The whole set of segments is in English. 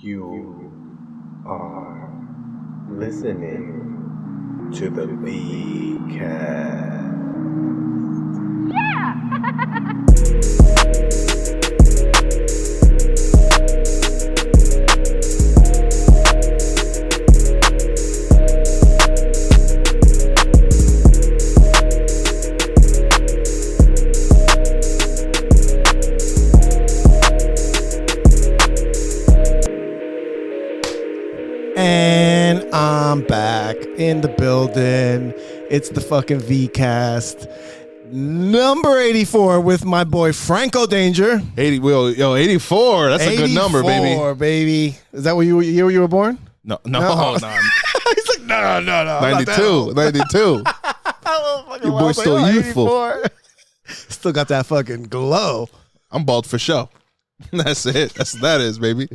You are listening to the V-Cast. And I'm back in the building. It's the fucking V-Cast. Number 84 with my boy Franco Danger. 84. That's a good number, baby. 84, baby. Is that what year you were born? No. He's like, no. 92. 92. Your boy's still youthful. Still got that fucking glow. I'm bald for show. That's it. That is, baby.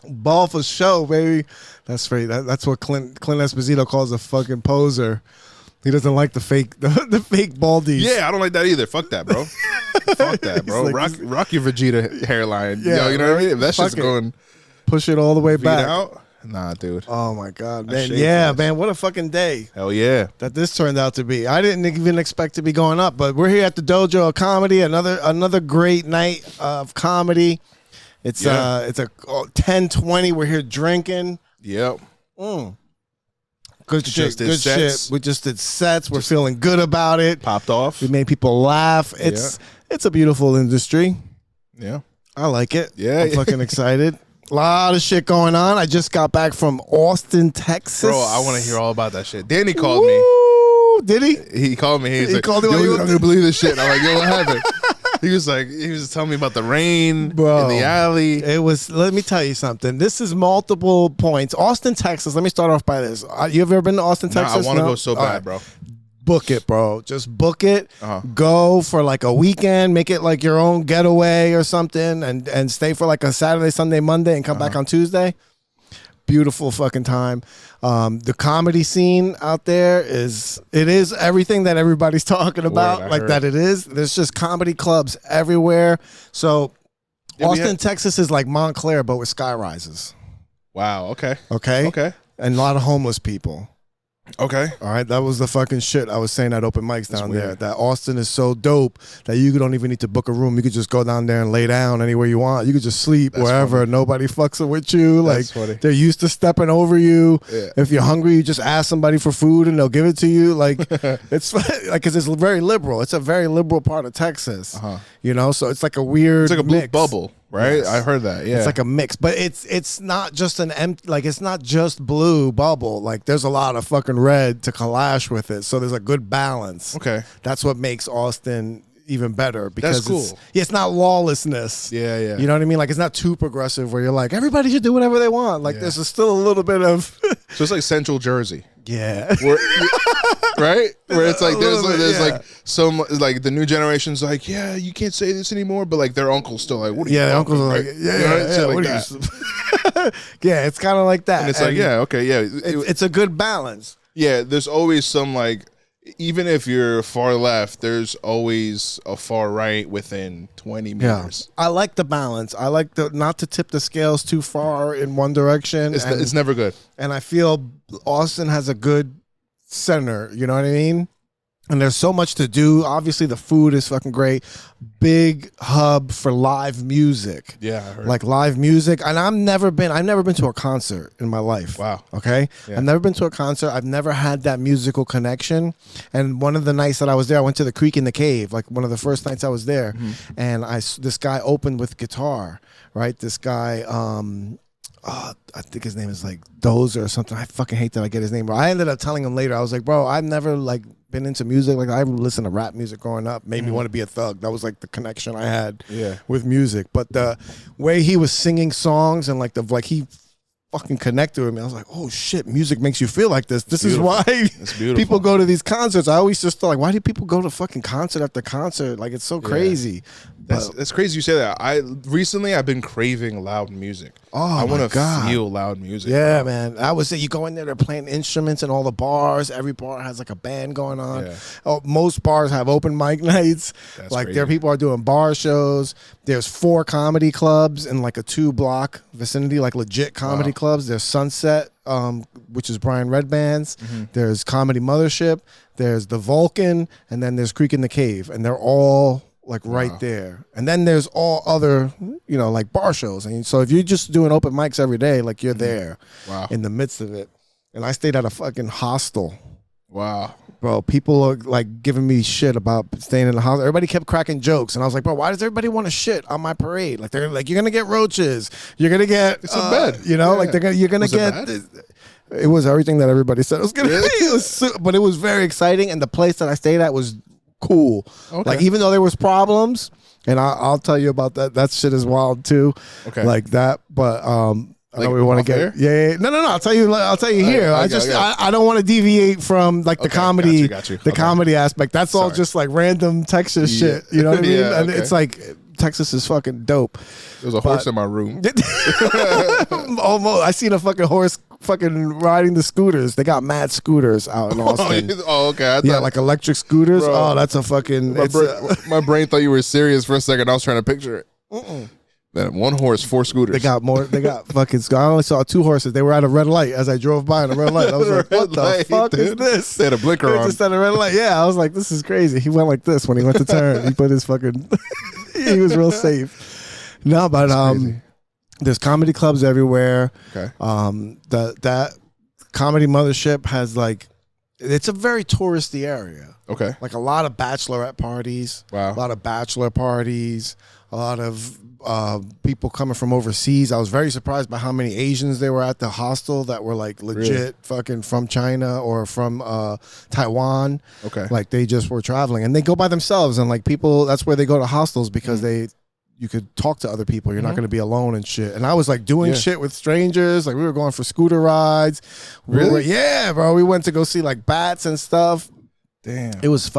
Ball for show, baby. That's right. That's what Clint Esposito calls a fucking poser. He doesn't like the fake baldies. Yeah, I don't like that either. Fuck that, bro. Fuck that, bro. Like, rock your Vegeta hairline. Yeah, you know what I mean? If that shit's going push it all the way back out, nah, dude. Oh my god, man. Yeah, man. What a fucking day. Hell yeah. That this turned out to be. I didn't even expect to be going up, but we're here at the Dojo of Comedy. Another great night of comedy. It's a 10:20. We're here drinking. Yep. Good shit. We just did sets. We're feeling good about it. Popped off. We made people laugh. It's a beautiful industry. Yeah. I like it. Yeah. I'm fucking excited. A lot of shit going on. I just got back from Austin, Texas. Bro, I want to hear all about that shit. Danny called me. Did he? He called me. He called like, you. Yo, you're not going to believe this shit. And I'm like, yo, what happened? He was telling me about the rain Bro, in the alley. Let me tell you something. This is multiple points. Austin, Texas. Let me start off by this. You ever been to Austin, Texas? I want to go so bad, bro. Book it, bro. Just book it. Go for like a weekend. Make it like your own getaway or something, and stay for like a Saturday, Sunday, Monday, and come back on Tuesday. Beautiful fucking time. The comedy scene out there is everything that everybody's talking about. It is. There's just comedy clubs everywhere. So Austin, Texas is like Montclair, but with sky rises. Wow. Okay. And a lot of homeless people. Okay. All right. That was the fucking shit I was saying at open mics down there. That Austin is so dope that you don't even need to book a room. You could just go down there and lay down anywhere you want. You could just sleep wherever. Funny. Nobody fucks with you. That's like funny. They're used to stepping over you. Yeah. If you're hungry, you just ask somebody for food and they'll give it to you. Like it's like because it's very liberal. It's a very liberal part of Texas. You know, so it's like a weird. It's like a blue mix. Bubble. Right, yes. I heard that. Yeah, it's like a mix, but it's not just an empty. Like it's not just blue bubble. Like there's a lot of fucking red to clash with it. So there's a good balance. Okay, that's what makes Austin even better because that's cool. It's not lawlessness. Yeah. You know what I mean? Like it's not too progressive where you're like everybody should do whatever they want. Like there's still a little bit of. So it's like Central Jersey. Yeah. Right? Where it's like there's like some like the new generation's like, yeah, you can't say this anymore, but like their uncle's still like, what are you their uncles are like, yeah, it's kind of like that. And it's like, it's a good balance. Yeah, there's always some like, even if you're far left, there's always a far right within 20 meters. I like the balance. I like not to tip the scales too far in one direction. It's never good. And I feel Austin has a good center. You know what I mean? And there's so much to do. Obviously, the food is fucking great. Big hub for live music. Yeah, I heard. Like live music. And I've never been to a concert in my life. Wow. Okay? Yeah. I've never been to a concert. I've never had that musical connection. And one of the nights that I was there, I went to the Creek in the Cave, like one of the first nights I was there. And this guy opened with guitar, right? This guy, I think his name is like Dozer or something. I fucking hate that I get his name wrong. I ended up telling him later. I was like, bro, I've never like been into music. Like I listened to rap music growing up. Made me want to be a thug. That was like the connection I had with music. But the way he was singing songs and he fucking connected with me. I was like, oh shit, music makes you feel like this. This is Beautiful. why It's beautiful. people go to these concerts. I always just thought, like, why do people go to fucking concert after concert? Like, it's so crazy. That's crazy you say that. I've been craving loud music. Oh, I want to God. feel loud music. Yeah, bro. man. I would say you go in there, they're playing instruments in all the bars. Every bar has like a band going on. Yeah. Oh, most bars have open mic nights. That's like crazy. there people are doing bar shows. There's 4 comedy clubs in like a 2-block vicinity, like legit comedy clubs. There's Sunset, which is Brian Redband's. There's Comedy Mothership. There's the Vulcan, and then there's Creek in the Cave, and they're all like right there. And then there's all other, like bar shows. And so if you're just doing open mics every day, like you're there in the midst of it. And I stayed at a fucking hostel. Wow. Bro, people are like giving me shit about staying in the house. Everybody kept cracking jokes. And I was like, bro, why does everybody want to shit on my parade? Like, they're like, you're going to get roaches. You're going to get, It's a bed. like you're going to Was it get. bad? It was everything that everybody said it was going to Really? be. It was but it was very exciting. And the place that I stayed at was cool. Okay. Like, even though there was problems, and I'll tell you about that. That shit is wild too. Okay. Like that. But I know Like we want to off get yeah. No. I'll tell you here. Okay, I don't want to deviate from like the Okay, comedy, got you. the Okay. comedy aspect. That's all Sorry. just like random Texas Yeah. shit. You know what I mean? Yeah, And okay. it's like Texas is fucking dope. There was a horse in my room. Almost. I seen a fucking horse fucking riding the scooters. They got mad scooters out in Austin. Oh, okay. I Yeah, thought, like electric scooters. Bro. Oh, that's a fucking. my brain thought you were serious for a second. I was trying to picture it. Man, 1 horse, 4 scooters. They got more. They got fucking. I only saw 2 horses. They were at a red light as I drove by in a red light. I was like, "What the Red fuck light, is dude. this?" They had a blinker They on. just at a red light. Yeah, I was like, "This is crazy." He went like this when he went to turn. He put his fucking. He was real safe. No, but crazy. there's comedy clubs everywhere. Okay. That Comedy Mothership has like, it's a very touristy area. Okay. Like a lot of bachelorette parties. Wow. A lot of bachelor parties. A lot of people coming from overseas. I was very surprised by how many Asians there were at the hostel that were like legit Really? fucking from China or from Taiwan. Okay. Like they just were traveling and they go by themselves, and like people, that's where they go to hostels because you could talk to other people. You're not going to be alone and shit. And I was like doing shit with strangers. Like we were going for scooter rides. Really? Yeah, bro. We went to go see like bats and stuff. Damn. It was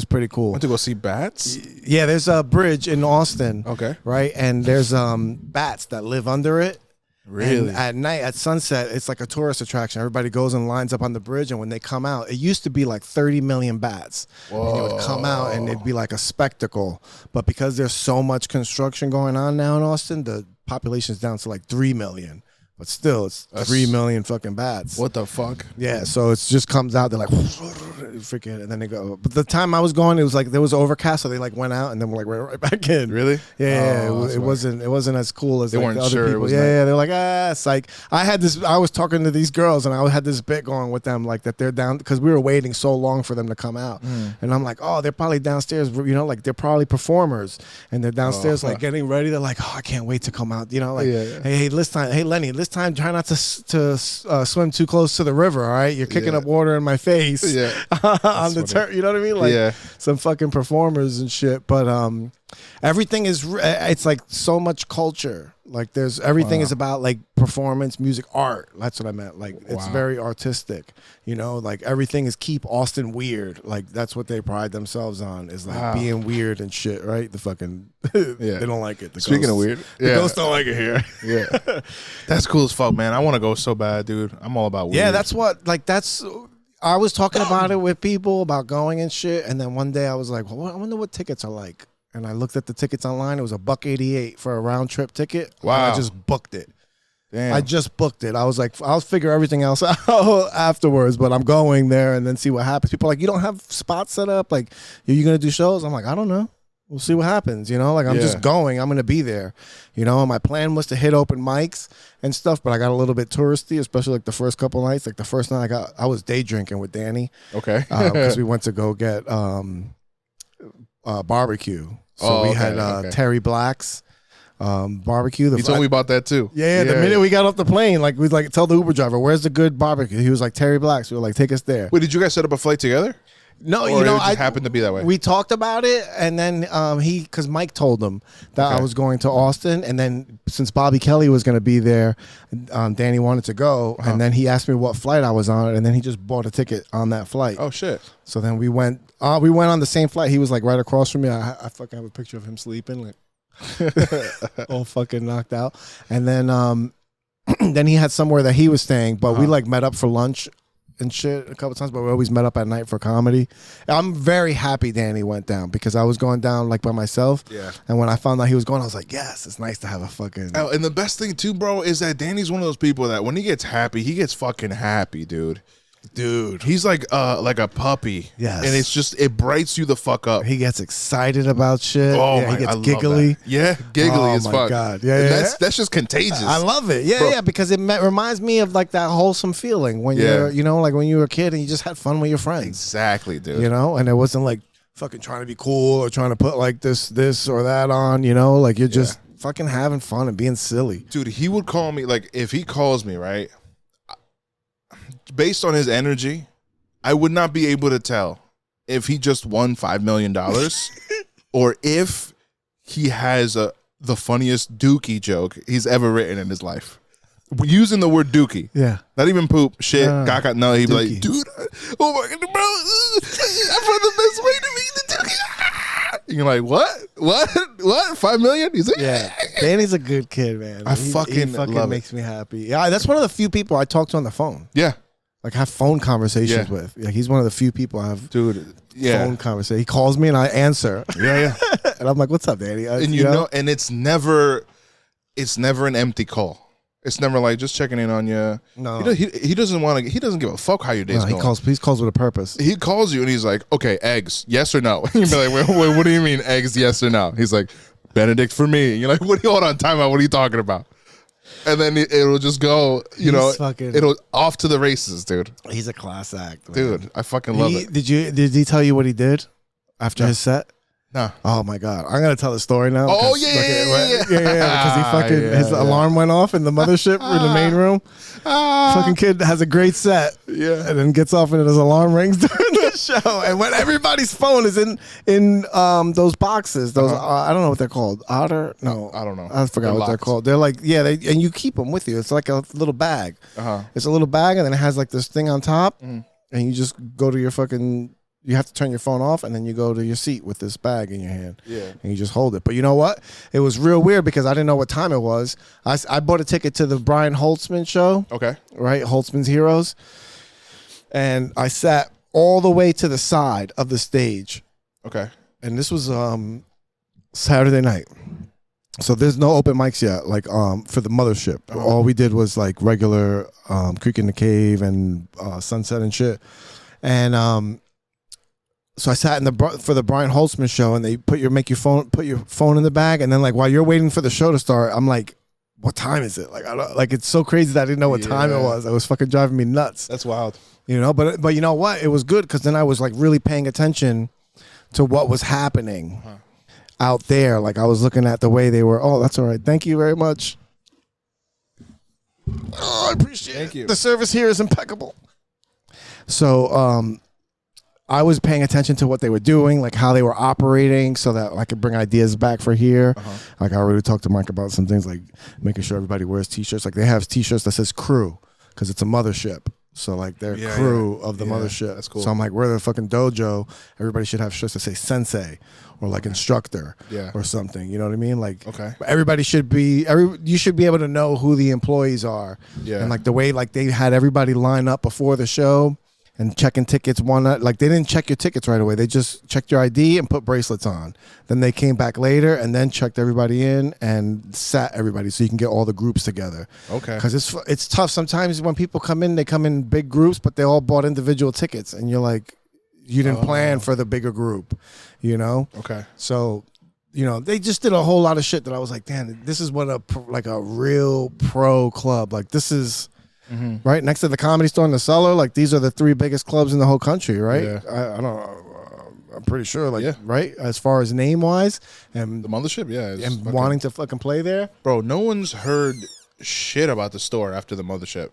pretty cool. Went to go see bats? Yeah, there's a bridge in Austin. Okay. Right? And there's bats that live under it. Really? And at night, at sunset, it's like a tourist attraction. Everybody goes and lines up on the bridge, and when they come out, it used to be like 30 million bats. Whoa. And they would come out, and it'd be like a spectacle. But because there's so much construction going on now in Austin, the population's down to like 3 million. But still, it's 3 million fucking bats. What the fuck? Yeah, so it just comes out. They're like, freaking, and then they go. But the time I was going, it was like there was overcast, so they like went out and then were like right back in. Really? Yeah, Oh, it that's wasn't as cool as They like weren't the other sure it people. was Yeah, nice. yeah, they're like it's like I was talking to these girls and I had this bit going with them like that they're down because we were waiting so long for them to come out, and I'm like, oh, they're probably downstairs, like they're probably performers and they're downstairs like getting ready. They're like, oh, I can't wait to come out. Like, hey, Lenny, this time try not to swim too close to the river. All right, you're kicking up water in my face. Yeah. On the turn, you know what I mean? Like some fucking performers and shit. But everything is it's like so much culture. Like there's everything is about like performance, music, art. That's what I meant. Like it's very artistic. Like everything is keep Austin weird. Like that's what they pride themselves on is like being weird and shit. Right? The fucking they don't like it. Speaking of weird, the ghosts don't like it here. Yeah. That's cool as fuck, man. I want to go so bad, dude. I'm all about weird. Yeah, that's what I was talking about it with people about going and shit, and then one day I was like, well, I wonder what tickets are like. And I looked at the tickets online. It was $188 for a round trip ticket. Wow. And I just booked it. Damn. I just booked it. I was like, I'll figure everything else out afterwards, but I'm going there and then see what happens. People are like, you don't have spots set up? Like, are you going to do shows? I'm like, I don't know. We'll see what happens, Like, I'm just going. I'm going to be there, And my plan was to hit open mics and stuff, but I got a little bit touristy, especially like the first couple nights. Like the first night I was day drinking with Danny. Okay. Because we went to go get barbecue. So we had Terry Black's barbecue. You told me about that too. Yeah, the minute we got off the plane, like we'd like tell the Uber driver, where's the good barbecue? He was like, Terry Black's. We were like, take us there. Wait, did you guys set up a flight together? No, Or you know, it just happened to be that way. We talked about it, and then because Mike told him that I was going to Austin, and then since Bobby Kelly was going to be there, Danny wanted to go, and then he asked me what flight I was on, and then he just bought a ticket on that flight. Oh shit! So then we went on the same flight. He was like right across from me. I fucking have a picture of him sleeping, like all fucking knocked out, and then then he had somewhere that he was staying, but we like met up for lunch and shit a couple times, but we always met up at night for comedy. I'm very happy Danny went down because I was going down like by myself. Yeah. And when I found out he was going, I was like, yes, it's nice to have a fucking. Oh, and the best thing too, bro, is that Danny's one of those people that when he gets happy, he gets fucking happy, dude. He's like a puppy. Yes. And it's just, it brights you the fuck up. He gets excited about shit. Oh, yeah, my, he gets I giggly. love that. Yeah, giggly as fuck. Oh my God. Yeah, That's just contagious. I love it. Yeah, yeah, because it reminds me of like that wholesome feeling when you're, you know, like when you were a kid and you just had fun with your friends. Exactly, dude. You know, and it wasn't like fucking trying to be cool or trying to put like this or that on, you know, like you're just fucking having fun and being silly. Dude, he would call me, like if he calls me, right, based on his energy, I would not be able to tell if he just won $5 million or if he has the funniest dookie joke he's ever written in his life. Using the word dookie. Yeah. Not even poop, shit, caca. No, he'd be Dookie. like, dude, oh my God, bro, I found the best way to meet the dookie. And you're like, what? 5 million? He's like, yeah. Danny's a good kid, man. He fucking love makes me happy. Yeah, that's one of the few people I talk to on the phone. Yeah. Like have phone conversations with. Yeah, he's one of the few people I have phone conversation. He calls me and I answer. Yeah. And I'm like, "What's up, Danny?" And you know, and it's never an empty call. It's never like just checking in on you. No, he doesn't want to. He doesn't give a fuck how your day's going. He calls with a purpose. He calls you and he's like, "Okay, eggs, yes or no?" You'd be like, wait, what do you mean eggs, yes or no? He's like, "Benedict for me." And you're like, hold on, time out. What are you talking about? And then it'll just go, it'll off to the races, dude. He's a class act, man. Dude. I fucking love it. Did he tell you what he did after his set? No. Oh my God, I'm gonna tell the story now. Oh yeah. Because he fucking his alarm went off in the mothership in the main room. Fucking kid has a great set, and then gets off and his alarm rings during the show. And when everybody's phone is in those boxes, those I don't know what they're called. Otter? No, I don't know. I forgot what they're called. They're like and you keep them with you. It's like a little bag. It's a little bag, and then it has like this thing on top, and you just go to your fucking. You have to turn your phone off, and then you go to your seat with this bag in your hand. Yeah. And you just hold it. But you know what? It was real weird because I didn't know what time it was. I bought a ticket to the Brian Holtzman show. Okay. Right? Holtzman's Heroes. And I sat all the way to the side of the stage. Okay. And this was Saturday night. So there's no open mics yet, like for the mothership. All we did was like regular Creek in the Cave and Sunset and shit. And so I sat for the Brian Holtzman show, and they put your phone in the bag, and then like while you're waiting for the show to start, I'm like, what time is it? Like it's so crazy that I didn't know what time it was. It was fucking driving me nuts. That's wild. You know, but you know what? It was good because then I was like really paying attention to what was happening out there. Like I was looking at the way they were. Oh, that's all right. Thank you very much. Oh, I appreciate it. The service here is impeccable. So I was paying attention to what they were doing, like how they were operating, so that I could bring ideas back for here. Like I already talked to Mike about some things, like making sure everybody wears T-shirts. Like they have T-shirts that says crew because it's a mothership. So like they're crew of the mothership. That's cool. So I'm like, we're the fucking dojo. Everybody should have shirts that say sensei or like instructor or something. You know what I mean? Like everybody should be, you should be able to know who the employees are. Yeah. And like the way like they had everybody line up before the show and checking tickets like they didn't check your tickets right away. They just checked your ID and put bracelets on. Then they came back later and then checked everybody in and sat everybody so you can get all the groups together. Okay. Because it's tough. Sometimes when people come in, they come in big groups, but they all bought individual tickets. And you're like, you didn't plan for the bigger group, you know? Okay. So, you know, they just did a whole lot of shit that I was like, damn, this is what a real pro club. Like this is... right next to the Comedy Store in the Cellar, like these are the 3 biggest clubs in the whole country, right? Yeah. I don't know. I'm pretty sure, like, right? As far as name wise, and the mothership, and wanting to fucking play there, bro. No one's heard shit about the store after the mothership.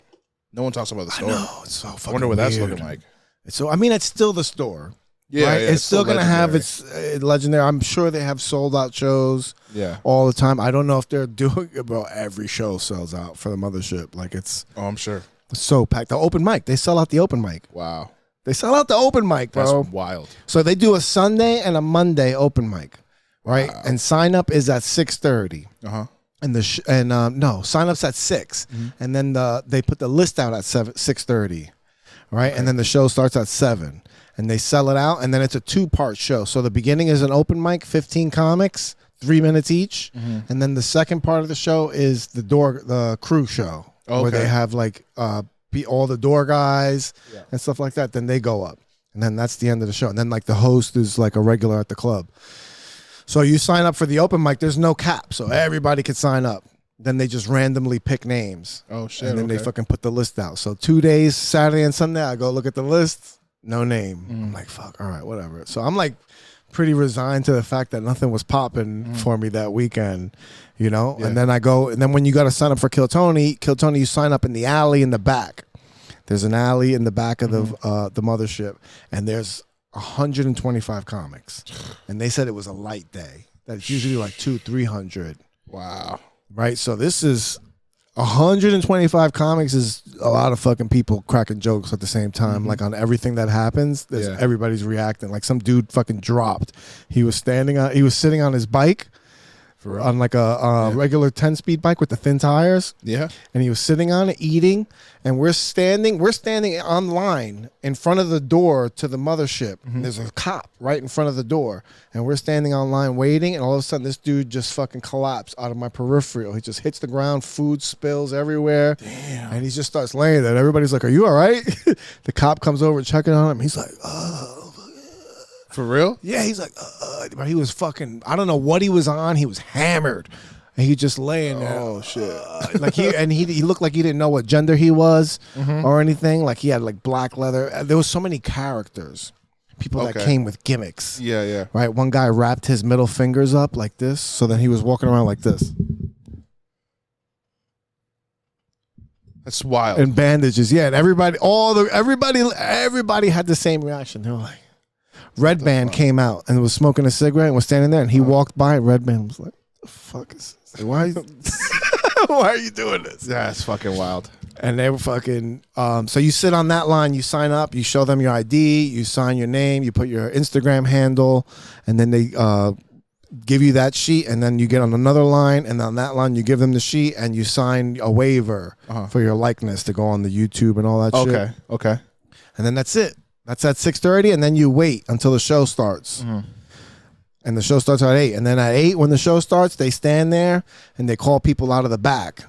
No one talks about the store. I know, it's so fucking I wonder what that's weird. looking like. So I mean, it's still the store. Yeah, right? yeah, It's still gonna have legendary. its legendary. I'm sure they have sold out shows. Yeah. All the time. I don't know if they're doing it, bro. Every show sells out for the mothership. Like it's Oh, I'm sure. so packed. The open mic, they sell out the open mic. Wow. They sell out the open mic, bro. That's wild. So they do a Sunday and a Monday open mic, right? Wow. And sign up is at 6:30. Uh-huh. And no, sign up's at 6, and then they put the list out at 6:30, right? And then the show starts at 7, and they sell it out, and then it's a 2-part show. So the beginning is an open mic, 15 comics, 3 minutes each, and then the second part of the show is the crew show, where they have like all the door guys and stuff like that. Then they go up, and then that's the end of the show. And then like the host is like a regular at the club. So you sign up for the open mic. There's no cap, so everybody could sign up. Then they just randomly pick names. Oh shit! And then they fucking put the list out. So 2 days, Saturday and Sunday, I go look at the list. No name. I'm like, fuck. All right, whatever. So I'm like pretty resigned to the fact that nothing was popping for me that weekend, you know. Yeah. And then I go, and then when you got to sign up for Kill Tony, you sign up in the alley in the back. There's an alley in the back of the mothership, and there's 125 comics, and they said it was a light day. That's usually like 200-300. Wow. Right. So this is 125 comics is a lot of fucking people cracking jokes at the same time. Like on everything that happens, everybody's reacting. Like some dude fucking dropped. He was sitting on his bike. On like a regular 10-speed bike with the thin tires. Yeah. And he was sitting on it eating, and we're standing on line in front of the door to the mothership. There's a cop right in front of the door, and we're standing on line waiting, and all of a sudden this dude just fucking collapsed out of my peripheral. He just hits the ground, food spills everywhere. Damn. And he just starts laying there. Everybody's like, "Are you all right?" The cop comes over checking on him. He's like, "Oh." For real? Yeah, he's like, but he was fucking, I don't know what he was on. He was hammered. And he just laying there. Oh shit. Like he looked like he didn't know what gender he was or anything. Like he had like black leather. There was so many characters. People that came with gimmicks. Yeah, yeah. Right? One guy wrapped his middle fingers up like this, so then he was walking around like this. That's wild. And bandages. Yeah, and everybody had the same reaction. They were like, Red Band came out and was smoking a cigarette and was standing there, and he walked by, and Red Band was like, "The fuck is this? Why are you doing this?" That's fucking wild. And they were fucking. So you sit on that line, you sign up, you show them your ID, you sign your name, you put your Instagram handle, and then they give you that sheet, and then you get on another line, and on that line you give them the sheet, and you sign a waiver for your likeness to go on the YouTube and all that shit. Okay. And then that's it. That's at 6:30, and then you wait until the show starts. And the show starts at 8. And then at 8, when the show starts, they stand there and they call people out of the back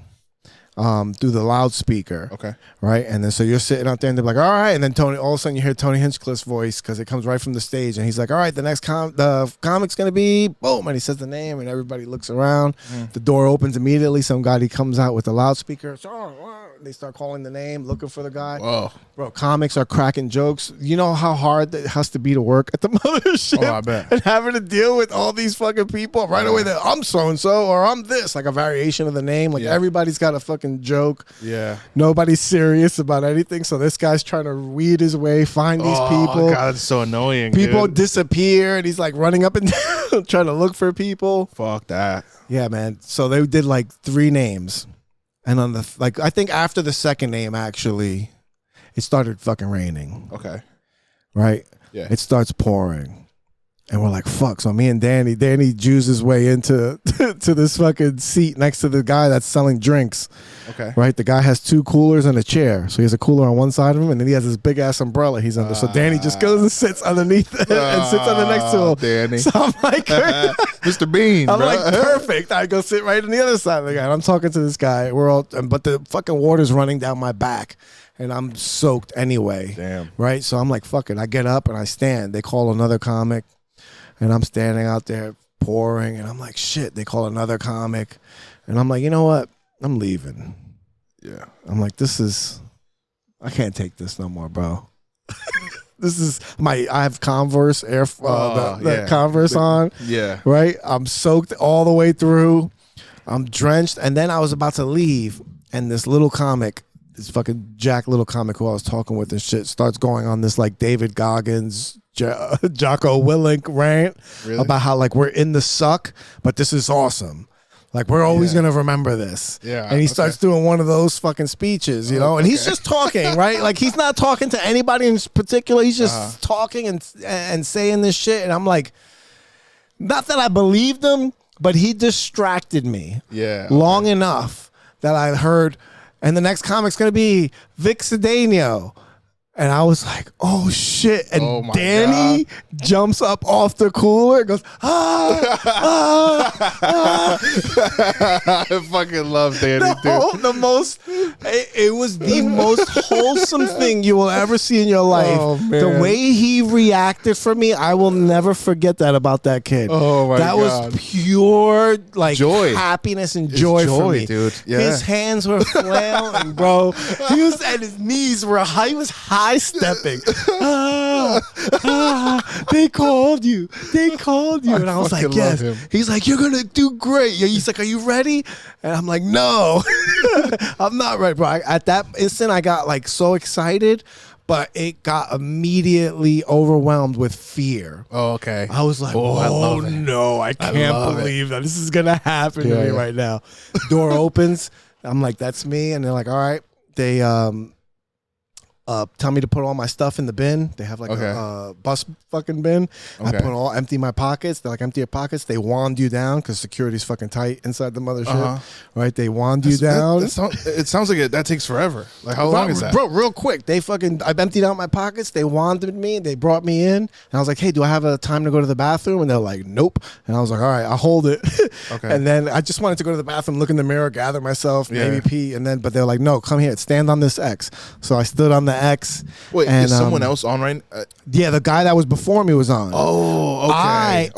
through the loudspeaker. Okay. Right? And then so you're sitting out there and they're like, all right. And then all of a sudden you hear Tony Hinchcliffe's voice because it comes right from the stage. And he's like, all right, the next the comic's going to be boom. And he says the name and everybody looks around. The door opens immediately. Some guy, he comes out with the loudspeaker. They start calling the name, looking for the guy. Whoa. Bro, comics are cracking jokes. You know how hard it has to be to work at the mothership? Oh, I bet. And having to deal with all these fucking people right away that I'm so-and-so or I'm this, like a variation of the name. Like everybody's got a fucking joke. Yeah. Nobody's serious about anything. So this guy's trying to weed his way, find these people. Oh, God, it's so annoying, People dude. disappear and he's like running up and down trying to look for people. Fuck that. Yeah, man. So they did like 3 names. And on I think after the second name, actually, it started fucking raining. Okay. Right? Yeah. It starts pouring. And we're like, fuck. So me and Danny Jews his way into to this fucking seat next to the guy that's selling drinks. Okay. Right? The guy has 2 coolers and a chair. So he has a cooler on one side of him, and then he has this big ass umbrella he's under. So Danny just goes and sits underneath it and sits under next to him. Danny. So I'm like, Mr. Bean, I'm bro. like, perfect. I go sit right on the other side of the guy. And I'm talking to this guy. But the fucking water's running down my back. And I'm soaked anyway. Damn. Right? So I'm like, fuck it. I get up and I stand. They call another comic. And I'm standing out there pouring. And I'm like, shit. They call another comic. And I'm like, you know what? I'm leaving. Yeah. I'm like, I can't take this no more, bro. I have Converse, Converse on. Yeah. Right? I'm soaked all the way through. I'm drenched. And then I was about to leave. And this little comic, this fucking Jack little comic who I was talking with and shit, starts going on this like David Goggins Jocko Willink rant about how like we're in the suck, but this is awesome. Like, we're always going to remember this. Yeah. And he starts doing one of those fucking speeches, you know? And he's just talking, right? Like, he's not talking to anybody in particular. He's just talking and saying this shit. And I'm like, not that I believed him, but he distracted me long enough that I heard, and the next comic's going to be Vic Cedeno. And I was like, oh, shit. And Danny jumps up off the cooler and goes, I fucking love Danny, dude. It was the most wholesome thing you will ever see in your life. Oh, man. The way he reacted for me, I will never forget that about that kid. Oh, my God. That was pure, like, joy. Happiness and joy for me. Dude. Yeah. His hands were flailing, bro. He was, and his knees were high. He was high stepping. They called you. And I was like, yes. He's like, you're gonna do great. He's like, are you ready? And I'm like, no, I'm not ready, bro. At that instant, I got like so excited, but it got immediately overwhelmed with fear. Oh, okay. I was like, oh no, I can't believe that this is gonna happen to me right now. Door opens. I'm like, that's me. And they're like, all right. They tell me to put all my stuff in the bin. They have like a bus fucking bin. I empty my pockets. They're like, empty your pockets. They wand you down because security's fucking tight inside the mothership. Right? They wand you down. It sounds like that takes forever. Like, how long is that? Bro, real quick. I emptied out my pockets. They wanded me. They brought me in. And I was like, hey, do I have a time to go to the bathroom? And they're like, nope. And I was like, all right, I'll hold it. And then I just wanted to go to the bathroom, look in the mirror, gather myself, maybe pee. But they're like, no, come here. Stand on this X. So I stood on the X. Wait, and, is someone else on right now? Yeah, the guy that was before me was on. Oh, okay.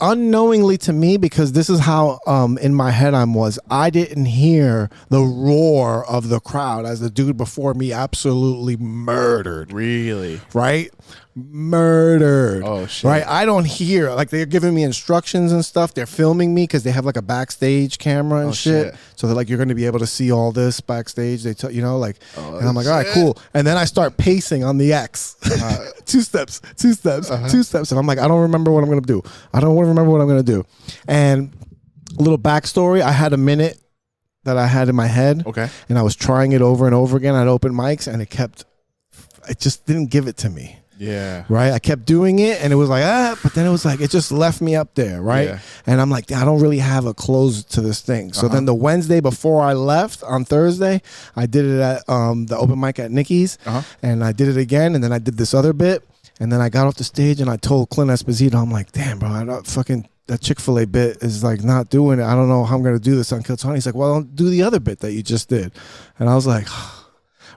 Unknowingly to me, because this is how in my head I didn't hear the roar of the crowd as the dude before me absolutely murdered. Really? Right? Murdered. Oh, shit. Right? I don't hear, like, they're giving me instructions and stuff. They're filming me because they have like a backstage camera and shit. So they're like, you're going to be able to see all this backstage. They tell, and I'm like, all right, cool. And then I start pacing on the X. Two steps. And I'm like, I don't remember what I'm going to do. And a little backstory, I had a minute that I had in my head. Okay. And I was trying it over and over again at open mics, and it just didn't give it to me. Yeah. Right. I kept doing it and it was like, but then it was like, it just left me up there. Right. Yeah. And I'm like, I don't really have a close to this thing. So then the Wednesday before I left on Thursday, I did it at the open mic at Nikki's and I did it again. And then I did this other bit. And then I got off the stage and I told Clint Esposito, I'm like, damn, bro, that Chick-fil-A bit is like not doing it. I don't know how I'm going to do this on Kill Tony. He's like, well, don't do the other bit that you just did. And I was like,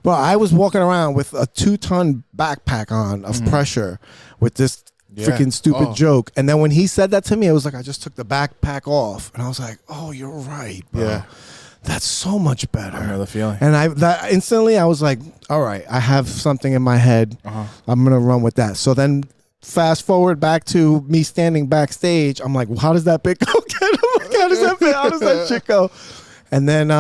well, I was walking around with a 2-ton backpack on of pressure with this freaking stupid joke. And then when he said that to me, it was like I just took the backpack off. And I was like, oh, you're right, bro. Yeah. That's so much better. I know the feeling. And instantly I was like, all right, I have something in my head. I'm going to run with that. So then fast forward back to me standing backstage. I'm like, well, how does that bit go? How does that shit go? And then,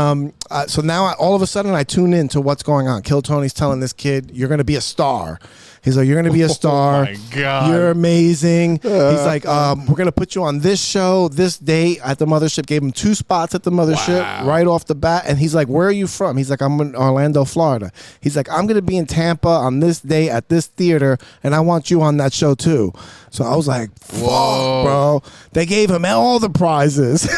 so now all of a sudden I tune in to what's going on. Kill Tony's telling this kid, you're going to be a star. He's like, you're going to be a star. Oh my God. You're amazing. He's like, we're going to put you on this show, this date at the mothership. Gave him 2 spots at the mothership right off the bat. And he's like, where are you from? He's like, I'm in Orlando, Florida. He's like, I'm going to be in Tampa on this day at this theater, and I want you on that show too. So I was like, fuck, bro. They gave him all the prizes.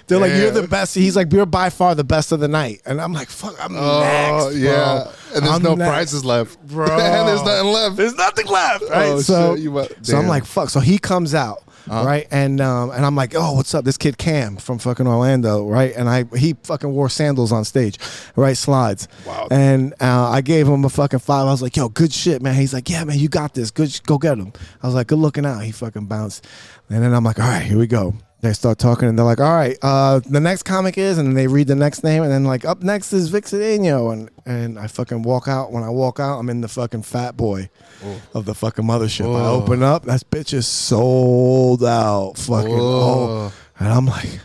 They're like, you're the best. He's like, you're by far the best of the night. And I'm like, fuck, I'm next, bro. And there's no prizes left, bro. And there's nothing left. There's nothing left. Right? So I'm like, fuck. So he comes out. Right. And I'm like, oh, what's up? This kid Cam from fucking Orlando. Right. And he fucking wore sandals on stage. Right. Slides. Wow. And I gave him a fucking 5. I was like, yo, good shit, man. He's like, yeah, man, you got this. Good. Go get him. I was like, good looking out. He fucking bounced. And then I'm like, all right, here we go. They start talking and they're like, all right, the next comic is, and then they read the next name, and then like, up next is Vic Cedeno. And I fucking walk out. When I walk out, I'm in the fucking Fat Boy of the fucking mothership. I open up, that bitch is sold out. Fucking, and I'm like,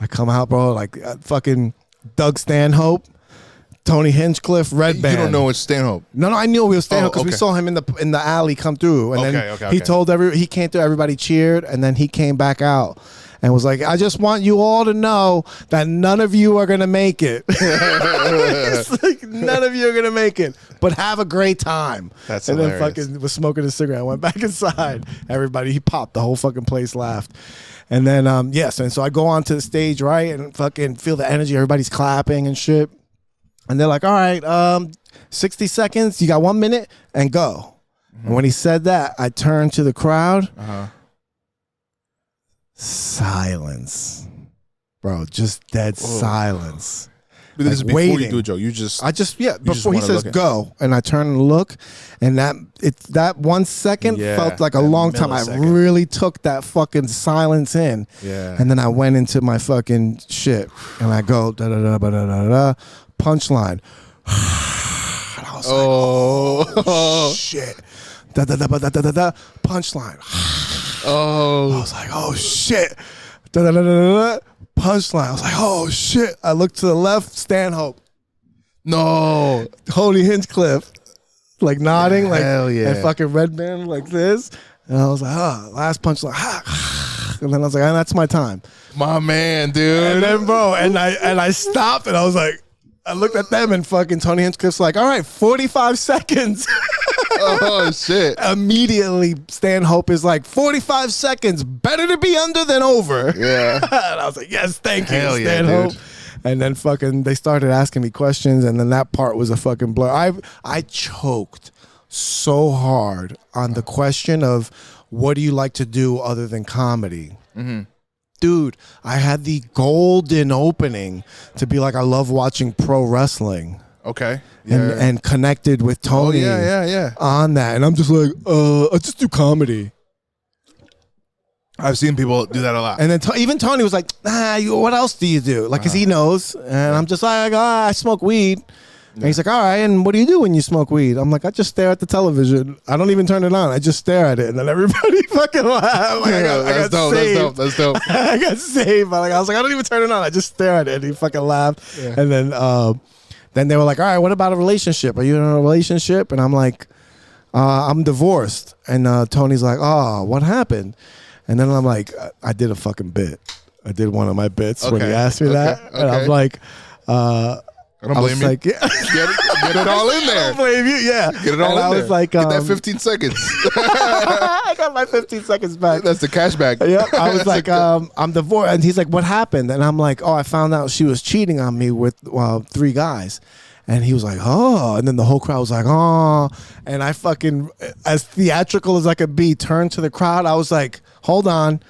I come out, bro, like fucking Doug Stanhope, Tony Hinchcliffe, Red Band. You don't know it's Stanhope. No, I knew we was Stanhope because we okay. saw him in the alley come through, and then Okay. he came through. Everybody cheered, and then he came back out and was like, "I just want you all to know that none of you are gonna make it. It's like, none of you are gonna make it, but have a great time." That's and hilarious. then fucking was smoking a cigarette. Went back inside. Everybody, he popped. The whole fucking place laughed. And then yes, and so I go onto the stage, right, and fucking feel the energy. Everybody's clapping and shit. And they're like, all right, 60 seconds, you got 1 minute, and go. And when he said that, I turned to the crowd. Silence. Bro, just dead silence. But this is Like before you waiting. do a joke. Before he says go, and I turn and look, and that 1 second felt like a long time. I really took that fucking silence in. Yeah. And then I went into my fucking shit, and I go da da da da da da da, punchline. And I was like, oh shit, da da da da da da da, punchline. I was like, oh shit, da da da da da, punchline. I was like, oh shit. I looked to the left, Stanhope. No. Tony Hinchcliffe, like nodding, like, hell yeah. and fucking Red Band like this. And I was like, last punchline. And then I was like, that's my time. My man, dude. And then, bro, and I stopped, and I was like, I looked at them, and fucking Tony Hinchcliffe's like, all right, 45 seconds. Oh, shit. Immediately, Stanhope is like, 45 seconds, better to be under than over. Yeah. And I was like, yes, thank you, Hell yeah, Stanhope. dude. And then fucking they started asking me questions, and then that part was a fucking blur. I choked so hard on the question of what do you like to do other than comedy? Mm-hmm. Dude, I had the golden opening to be like, I love watching pro wrestling. Okay. And connected with Tony on that. And I'm just like, I just do comedy. I've seen people do that a lot. And then even Tony was like, what else do you do? Like, because he knows. And I'm just like, I smoke weed. And he's like, all right, and what do you do when you smoke weed? I'm like, I just stare at the television. I don't even turn it on. I just stare at it. And then everybody fucking laugh. Like, I got saved. That's dope. I got saved. I was like, I don't even turn it on. I just stare at it. And he fucking laughed. Yeah. And then they were like, all right, what about a relationship? Are you in a relationship? And I'm like, I'm divorced. And Tony's like, oh, what happened? And then I'm like, I did a fucking bit. I did one of my bits when he asked me that. And I'm like, I don't blame you. Like, yeah. Get it all in there. I don't blame you. Yeah. Get it all in there. I was like, get that 15 seconds. I got my 15 seconds back. That's the cash back. Yeah. I was like, I'm divorced. And he's like, what happened? And I'm like, I found out she was cheating on me with 3 guys. And he was like, oh. And then the whole crowd was like, oh. And I fucking, as theatrical as I could be, turned to the crowd. I was like, hold on.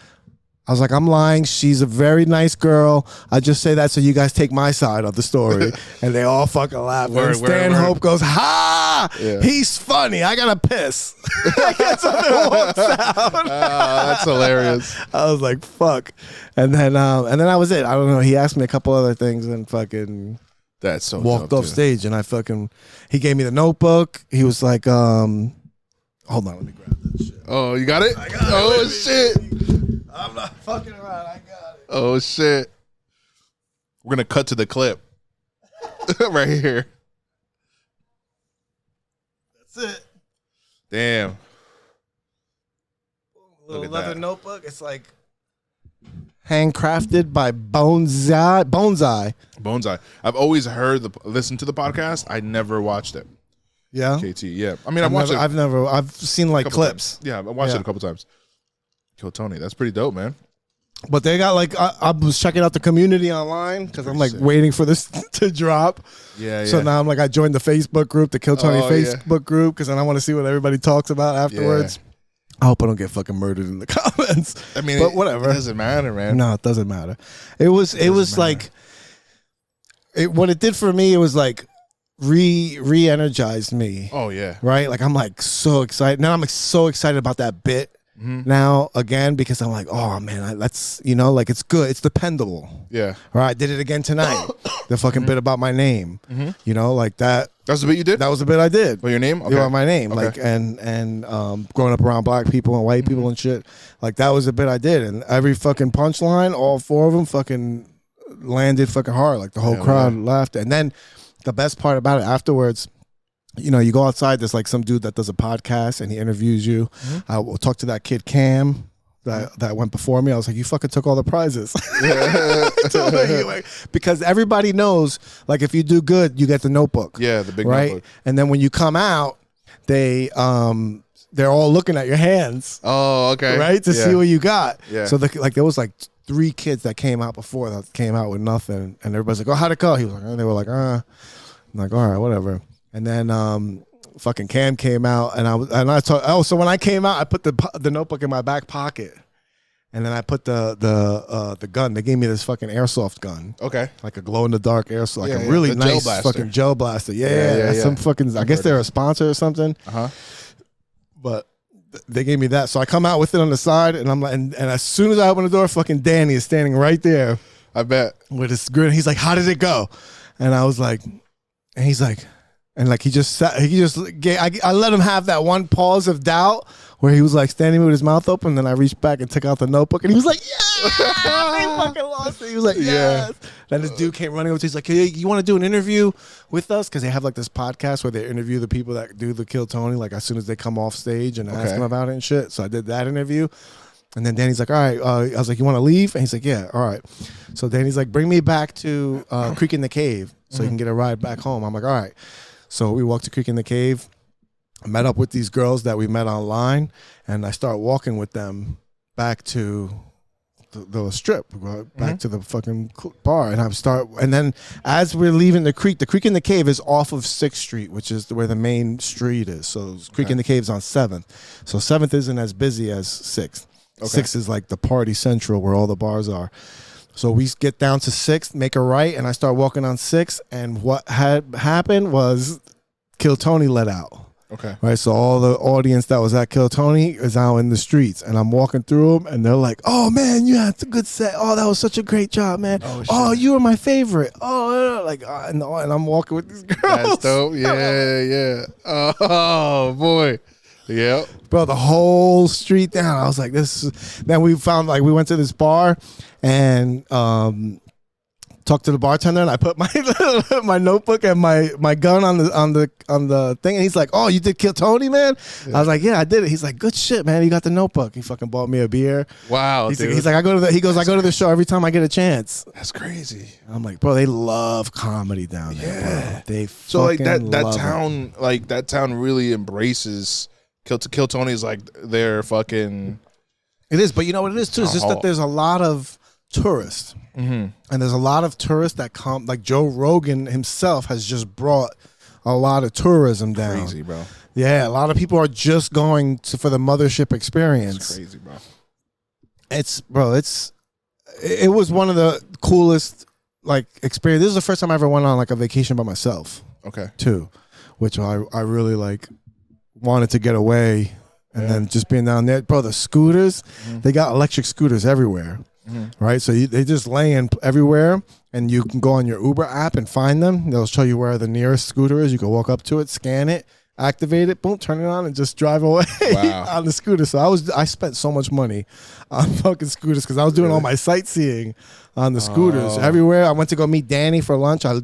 I was like, I'm lying. She's a very nice girl. I just say that so you guys take my side of the story. And they all fucking laugh. And Stanhope goes, ha! Yeah. He's funny. I gotta piss. I guess something walks out. That's hilarious. I was like, fuck. And then that was it. I don't know. He asked me a couple other things and fucking that's so walked dope, off stage. And he gave me the notebook. He was like, hold on, let me grab that shit. Oh, you got it? Oh, shit. I'm not fucking around. I got it. Oh, shit. We're going to cut to the clip right here. That's it. Damn. Little leather notebook. It's like handcrafted by Bonsai. Bonsai. I've always listened to the podcast. I never watched it. Yeah? KT, yeah. I mean, I've seen like clips. Times. Yeah, I watched it a couple times. Kill Tony. That's pretty dope, man. But they got like, I was checking out the community online because I'm like waiting for this to drop. Yeah. So now I'm like, I joined the Facebook group, the Kill Tony Facebook group, because then I want to see what everybody talks about afterwards. Yeah. I hope I don't get fucking murdered in the comments. I mean, but whatever. It doesn't matter, man. No, it doesn't matter. It was like, what it did for me, it was like, re-energized me. Oh yeah. Right? Like I'm like so excited. Now I'm like so excited about that bit now again because I'm like, oh man, that's like it's good. It's dependable. Yeah. Right. I did it again tonight. The fucking bit about my name. Like that. That's the bit you did? That was the bit I did. Well, your name? Okay. About my name. Okay. Like and growing up around black people and white people and shit. Like that was the bit I did. And every fucking punchline, all 4 of them fucking landed fucking hard. Like the whole crowd laughed. And then the best part about it afterwards, you know, you go outside, there's like some dude that does a podcast and he interviews you. I will talk to that kid Cam that went before me. I was like, you fucking took all the prizes. I told her, like, because everybody knows, like, if you do good, you get the notebook. Yeah, the big right? notebook. And then when you come out, they're all looking at your hands. Oh, okay. Right? To see what you got. Yeah. So like there was like 3 kids that came out before that came out with nothing. And everybody's like, oh, how'd it go? He was like, they were like, I'm like, all right, whatever. And then fucking Cam came out, and I told, so when I came out, I put the notebook in my back pocket, and then I put the gun. They gave me this fucking airsoft gun, Okay. like a glow in the dark airsoft, like a yeah, really the nice gel blaster. fucking gel blaster. Yeah. Some fucking. I guess they're a sponsor or something. But they gave me that, so I come out with it on the side, and I'm like, and as soon as I open the door, fucking Danny is standing right there. I bet. With his grin, he's like, "How did it go?" And I was like, and he's like. And like I let him have that one pause of doubt where he was like standing with his mouth open. Then I reached back and took out the notebook, and he was like, "Yeah!" He fucking lost it. He was like, "Yes!" Then this dude came running over. He's like, "Hey, you want to do an interview with us?" Because they have like this podcast where they interview the people that do the Kill Tony, like as soon as they come off stage and ask them about it and shit. So I did that interview. And then Danny's like, all right. I was like, you want to leave? And he's like, yeah, all right. So Danny's like, bring me back to Creek in the Cave so you can get a ride back home. I'm like, all right. So we walked to Creek in the Cave, met up with these girls that we met online, and I start walking with them back to the strip, back to the fucking bar. And then as we're leaving the Creek in the Cave is off of 6th Street, which is where the main street is. So Creek in the Cave is on 7th. So 7th isn't as busy as 6th. 6th is like the party central where all the bars are. So we get down to 6th, make a right, and I start walking on 6th. And what had happened was Kill Tony let out. Okay. Right. So all the audience that was at Kill Tony is out in the streets, and I'm walking through them, and they're like, "Oh man, you had a good set. Oh, that was such a great job, man. Oh, you were my favorite. Oh, like, and I'm walking with these girls. That's dope. Yeah. Oh boy. Yep. Bro, the whole street down. I was like, this is... Then we found, like, we went to this bar and talked to the bartender, and I put my notebook and my gun on the thing, and he's like, oh, you did Kill Tony, man? I was like, yeah, I did it. He's like, good shit, man. You got the notebook. He fucking bought me a beer. Wow. He's like, I go to the show every time I get a chance. That's crazy. I'm like, bro, they love comedy down there. Yeah. Bro. They so like fucking that love town, it. like that town really embraces Kill Tony's like their fucking. It is, but you know what it is too? It's just that there's a lot of tourists. And there's a lot of tourists that come, like Joe Rogan himself has just brought a lot of tourism down. Crazy, bro. Yeah, a lot of people are just going for the mothership experience. It's crazy, bro. It was one of the coolest like experience. This is the first time I ever went on like a vacation by myself. Okay. Too, which I really like wanted to get away, and then just being down there, bro. The scooters, they got electric scooters everywhere. Right, so they just laying everywhere, and you can go on your Uber app and find them. They'll show you where the nearest scooter is. You can walk up to it, scan it, activate it, boom, turn it on, and just drive away on the scooter. So I spent so much money on fucking scooters because I was doing all my sightseeing on the scooters everywhere. I went to go meet Danny for lunch. I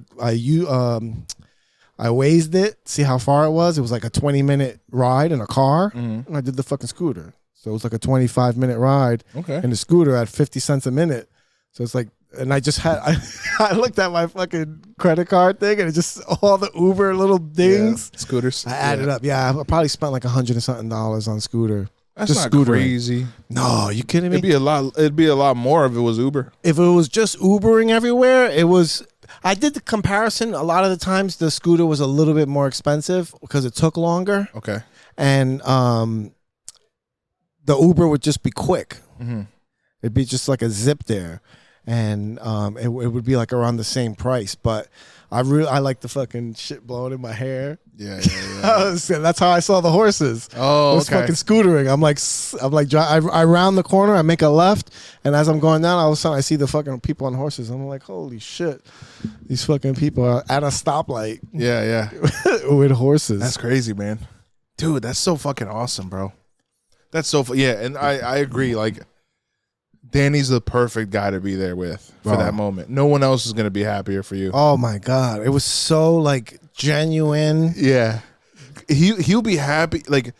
Wazed it, see how far it was. It was like a 20-minute ride in a car, and I did the fucking scooter. So it was like a 25-minute ride in the scooter at 50 cents a minute. So it's like, and I just had, I looked at my fucking credit card thing, and it just, all the Uber little dings. Scooters. I added up. Yeah, I probably spent like $100 and something on scooter. That's just not scootering. crazy. No, you kidding me? It'd be a lot more if it was Uber. If it was just Ubering everywhere, it was, I did the comparison. A lot of the times the scooter was a little bit more expensive because it took longer. Okay. And, the Uber would just be quick. It'd be just like a zip there, and it would be like around the same price. But I like the fucking shit blowing in my hair. Yeah. That's how I saw the horses. Oh, I was fucking scootering. I round the corner, I make a left, and as I'm going down, all of a sudden I see the fucking people on horses. I'm like, holy shit, these fucking people are at a stoplight. Yeah. With horses. That's crazy, man. Dude, that's so fucking awesome, bro. That's so yeah, and I agree. Like Danny's the perfect guy to be there with for that moment. No one else is gonna be happier for you. Oh my God, it was so like genuine. Yeah, he'll be happy. Like,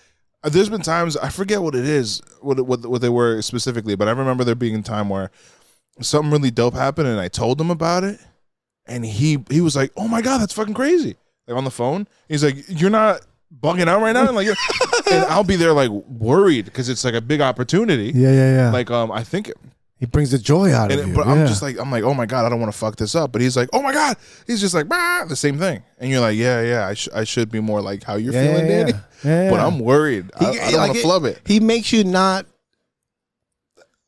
there's been times I forget what it is, what they were specifically, but I remember there being a time where something really dope happened, and I told him about it, and he was like, "Oh my God, that's fucking crazy!" Like on the phone, he's like, "You're not bugging out right now," and like, and I'll be there like worried because it's like a big opportunity. Yeah. Like, I think he brings the joy out of you. But I'm just like, oh my God, I don't want to fuck this up. But he's like, oh my God, he's just like, bah, the same thing. And you're like, yeah, I should be more like how you're feeling, Danny. Yeah. But I'm worried. I don't want to flub it. He makes you not.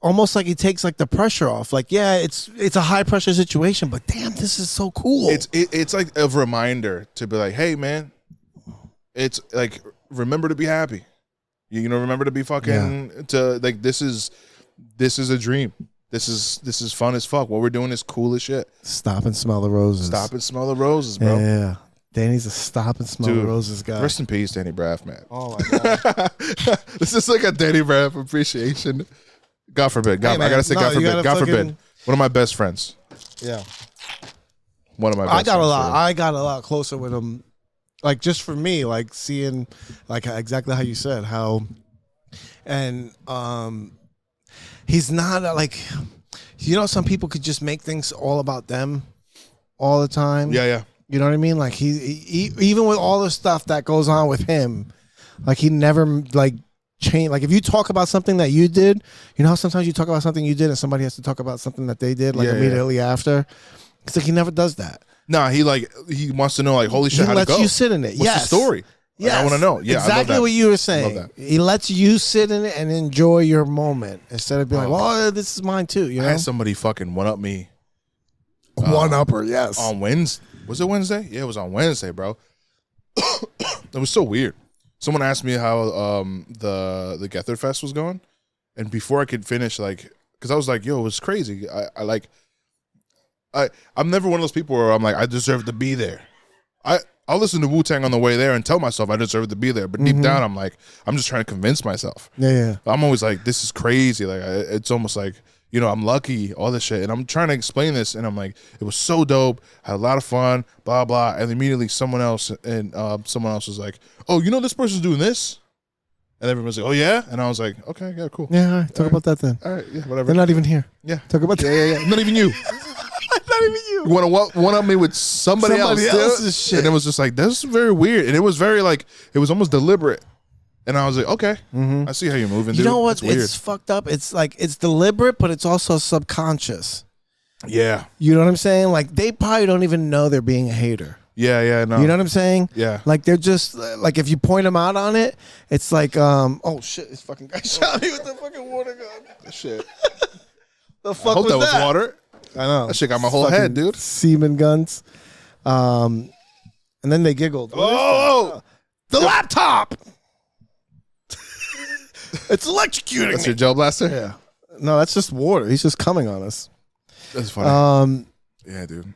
Almost like he takes like the pressure off. Like, yeah, it's a high pressure situation, but damn, this is so cool. It's like a reminder to be like, hey man, it's like, remember to be happy. You know, remember to be fucking to like, this is a dream. This is fun as fuck. What we're doing is cool as shit. Stop and smell the roses. Stop and smell the roses, bro. Yeah. Danny's a stop and smell the roses guy. Rest in peace, Danny Braff, man. Oh my God. This is like a Danny Braff appreciation. God forbid. I gotta say, God forbid. God forbid. One of my best friends. Yeah. One of my best friends. I got a lot closer with him. Like, just for me, like seeing like exactly how you said, how and he's not like, you know, some people could just make things all about them all the time. Yeah. You know what I mean? Like he even with all the stuff that goes on with him, like he never like change. Like if you talk about something that you did, you know how sometimes you talk about something you did and somebody has to talk about something that they did like immediately after. It's like he never does that. Nah, he wants to know like, holy shit, how'd it go? He lets you sit in it. What's the story? Yeah, I want to know. Yeah, exactly what you were saying. He lets you sit in it and enjoy your moment instead of being like, "Well, this is mine too." You know, I had somebody fucking one up me. One upper, yes. On Wednesday, was it Wednesday? Yeah, it was on Wednesday, bro. It was so weird. Someone asked me how the Gethard Fest was going, and before I could finish, like, because I was like, "Yo, it was crazy." I'm never one of those people where I'm like, I deserve to be there. I'll listen to Wu-Tang on the way there and tell myself I deserve to be there, but deep down I'm like, I'm just trying to convince myself. Yeah. I'm always like, this is crazy. Like, it's almost like, you know, I'm lucky, all this shit, and I'm trying to explain this, and I'm like, it was so dope, had a lot of fun, blah blah, and immediately someone else was like, oh, you know, this person's doing this, and everyone's like, oh yeah, and I was like, okay, yeah, cool, yeah, all right, talk about that then. All right, yeah, whatever. They're not even here. Yeah, talk about that. Yeah. Not even you. Not even you. You want to one up me with somebody else's shit, and it was just like, this is very weird, and it was very like, it was almost deliberate. And I was like, okay, I see how you're moving. You dude. know what? It's It's fucked up. It's like, it's deliberate, but it's also subconscious. Yeah. You know what I'm saying? Like, they probably don't even know they're being a hater. Yeah, no. You know what I'm saying? Yeah. Like, they're just, like, if you point them out on it, it's like, oh shit, this fucking guy shot me with the fucking water gun. Shit. The fuck I hope was that was water. I know. That shit got my whole head, dude. Semen guns. And then they giggled. Oh! The laptop! It's electrocuting That's me. your gel blaster? Yeah. No, that's just water. He's just coming on us. That's funny. Yeah, dude.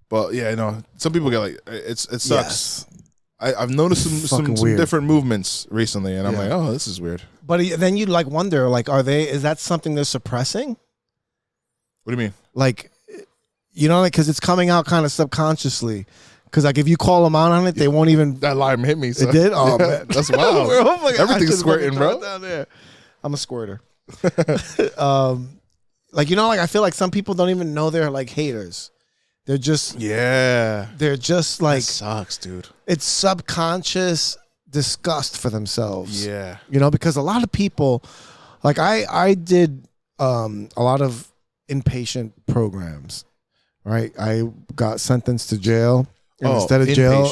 But yeah, no. Some people get like, it sucks. Yes. I've noticed some different movements recently, and I'm like, oh, this is weird. But then you like wonder, like, is that something they're suppressing? What do you mean? Like, you know, like, because it's coming out kind of subconsciously. Because like if you call them out on it, they won't even. That line hit me. So. It did. Oh yeah, man, that's wild. Everything's squirting, bro. Down there. I'm a squirter. Like, you know, like I feel like some people don't even know they're like haters. They're just They're just like, that sucks, dude. It's subconscious disgust for themselves. Yeah, you know, because a lot of people, like I did a lot of inpatient programs. Right, I got sentenced to jail. And instead of jail,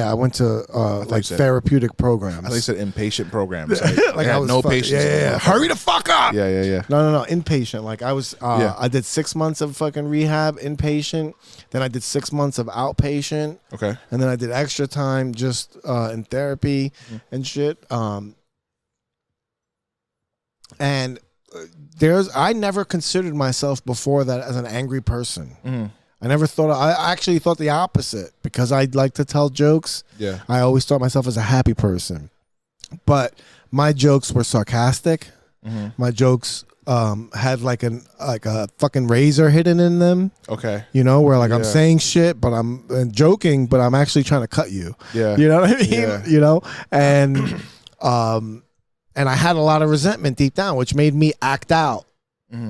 I went to like therapeutic programs. I thought you said inpatient programs. Like I was no patience. Yeah. Hurry the fuck up. Yeah. No, inpatient. Like I was, I did 6 months of fucking rehab inpatient. Then I did 6 months of outpatient. Okay. And then I did extra time just in therapy and shit. And I never considered myself before that as an angry person. I never thought. I actually thought the opposite because I like to tell jokes. Yeah. I always thought myself as a happy person, but my jokes were sarcastic. My jokes had like a fucking razor hidden in them. Okay. You know, where like I'm saying shit, but I'm joking, but I'm actually trying to cut you. Yeah. You know what I mean? Yeah. You know, and I had a lot of resentment deep down, which made me act out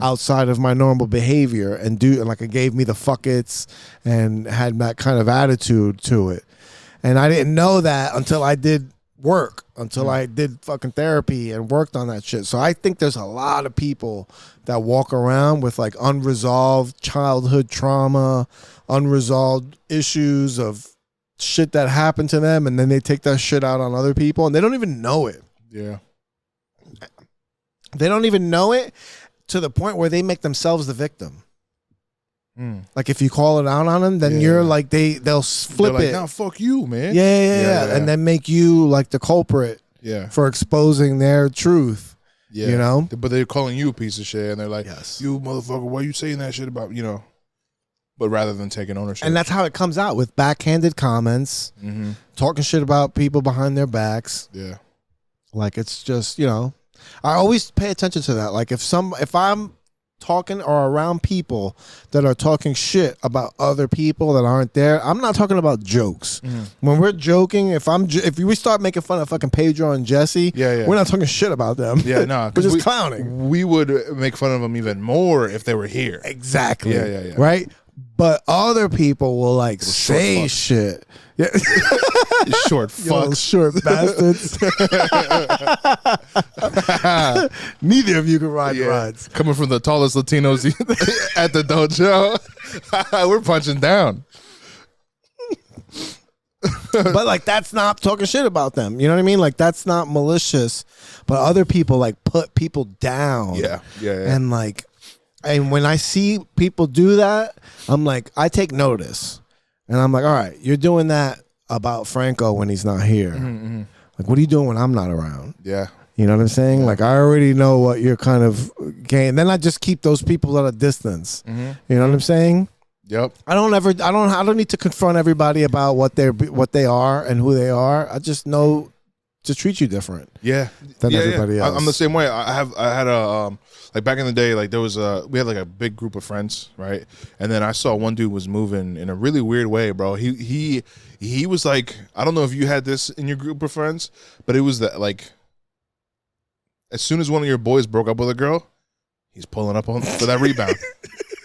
outside of my normal behavior and like it gave me the fuck it's and had that kind of attitude to it. And I didn't know that until I did work, until I did fucking therapy and worked on that shit. So I think there's a lot of people that walk around with like unresolved childhood trauma, unresolved issues of shit that happened to them, and then they take that shit out on other people and they don't even know it. Yeah. They don't even know it to the point where they make themselves the victim. Like if you call it out on them, then you're like they'll flip like, it. "Nah, fuck you, man." Yeah, and then make you like the culprit. Yeah. For exposing their truth. Yeah. You know? But they're calling you a piece of shit, and they're like, Yes. "You motherfucker, why are you saying that shit about, you know?" But rather than taking ownership. And that's how it comes out, with backhanded comments, talking shit about people behind their backs. Yeah. Like it's just, you know, I always pay attention to that. Like if I'm talking or around people that are talking shit about other people that aren't there, I'm not talking about jokes. When we're joking, if we start making fun of fucking Pedro and Jesse, we're not talking shit about them. Yeah, no. We're just clowning. We would make fun of them even more if they were here. Exactly. Yeah. Right? But other people will like say shit. Yeah. Short fucks. Short bastards. Neither of you can ride rides. Coming from the tallest Latinos at the dojo. We're punching down. But like that's not talking shit about them. You know what I mean? Like that's not malicious. But other people like put people down. Yeah. And like, and when I see people do that, I'm like, I take notice. And I'm like, all right, you're doing that about Franco when he's not here. Like, what are you doing when I'm not around? Yeah. You know what I'm saying? Yeah. Like, I already know what you're kind of getting. Then I just keep those people at a distance. You know what I'm saying? Yep. I don't need to confront everybody about what they are and who they are. I just know to treat you different. Yeah. Than everybody else. I'm the same way. I had a like back in the day, like there was we had like a big group of friends, right? And then I saw one dude was moving in a really weird way, bro. He was like, I don't know if you had this in your group of friends, but it was that like as soon as one of your boys broke up with a girl, he's pulling up on for that rebound.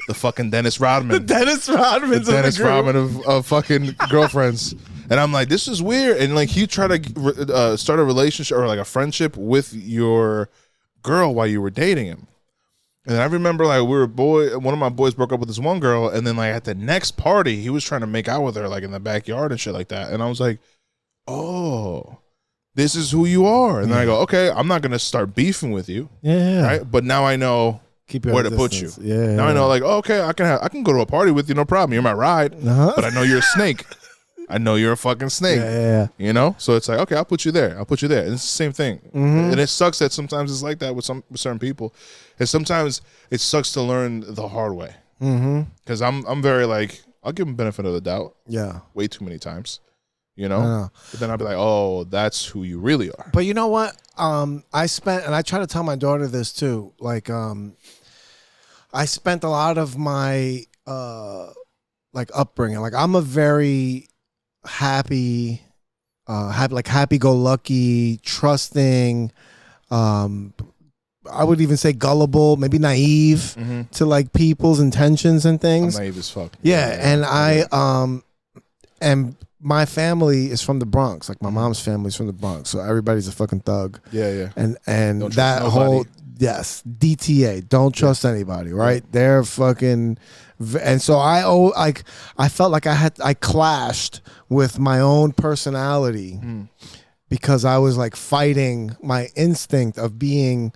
The fucking Dennis Rodman. The Dennis Rodman of fucking girlfriends. And I'm like, this is weird. And like he tried to start a relationship or like a friendship with your girl while you were dating him. And I remember like one of my boys broke up with this one girl, and then like at the next party, he was trying to make out with her like in the backyard and shit like that. And I was like, oh, this is who you are. And then I go, okay, I'm not gonna start beefing with you. Yeah. Right. But now I know where to put you. Yeah. Now I know like, oh, okay, I can go to a party with you, no problem. You're my ride. But I know you're a snake. I know you're a fucking snake. Yeah. You know? So it's like, okay, I'll put you there. And it's the same thing. And it sucks that sometimes it's like that with certain people. And sometimes it sucks to learn the hard way. Because I'm very like, I'll give them benefit of the doubt. Yeah. Way too many times. You know? But then I'll be like, oh, that's who you really are. But you know what? And I try to tell my daughter this too. Like, I spent a lot of my like upbringing. Like I'm a very happy-go-lucky, trusting, I would even say gullible, maybe naive to like people's intentions and things. I'm naive as fuck. Yeah, and and my family is from the Bronx. Like my mom's family is from the Bronx, so everybody's a fucking thug. Yeah. And don't that trust whole nobody. yes, DTA, don't trust anybody, right? They're fucking. And so I felt like I clashed with my own personality because I was like fighting my instinct of being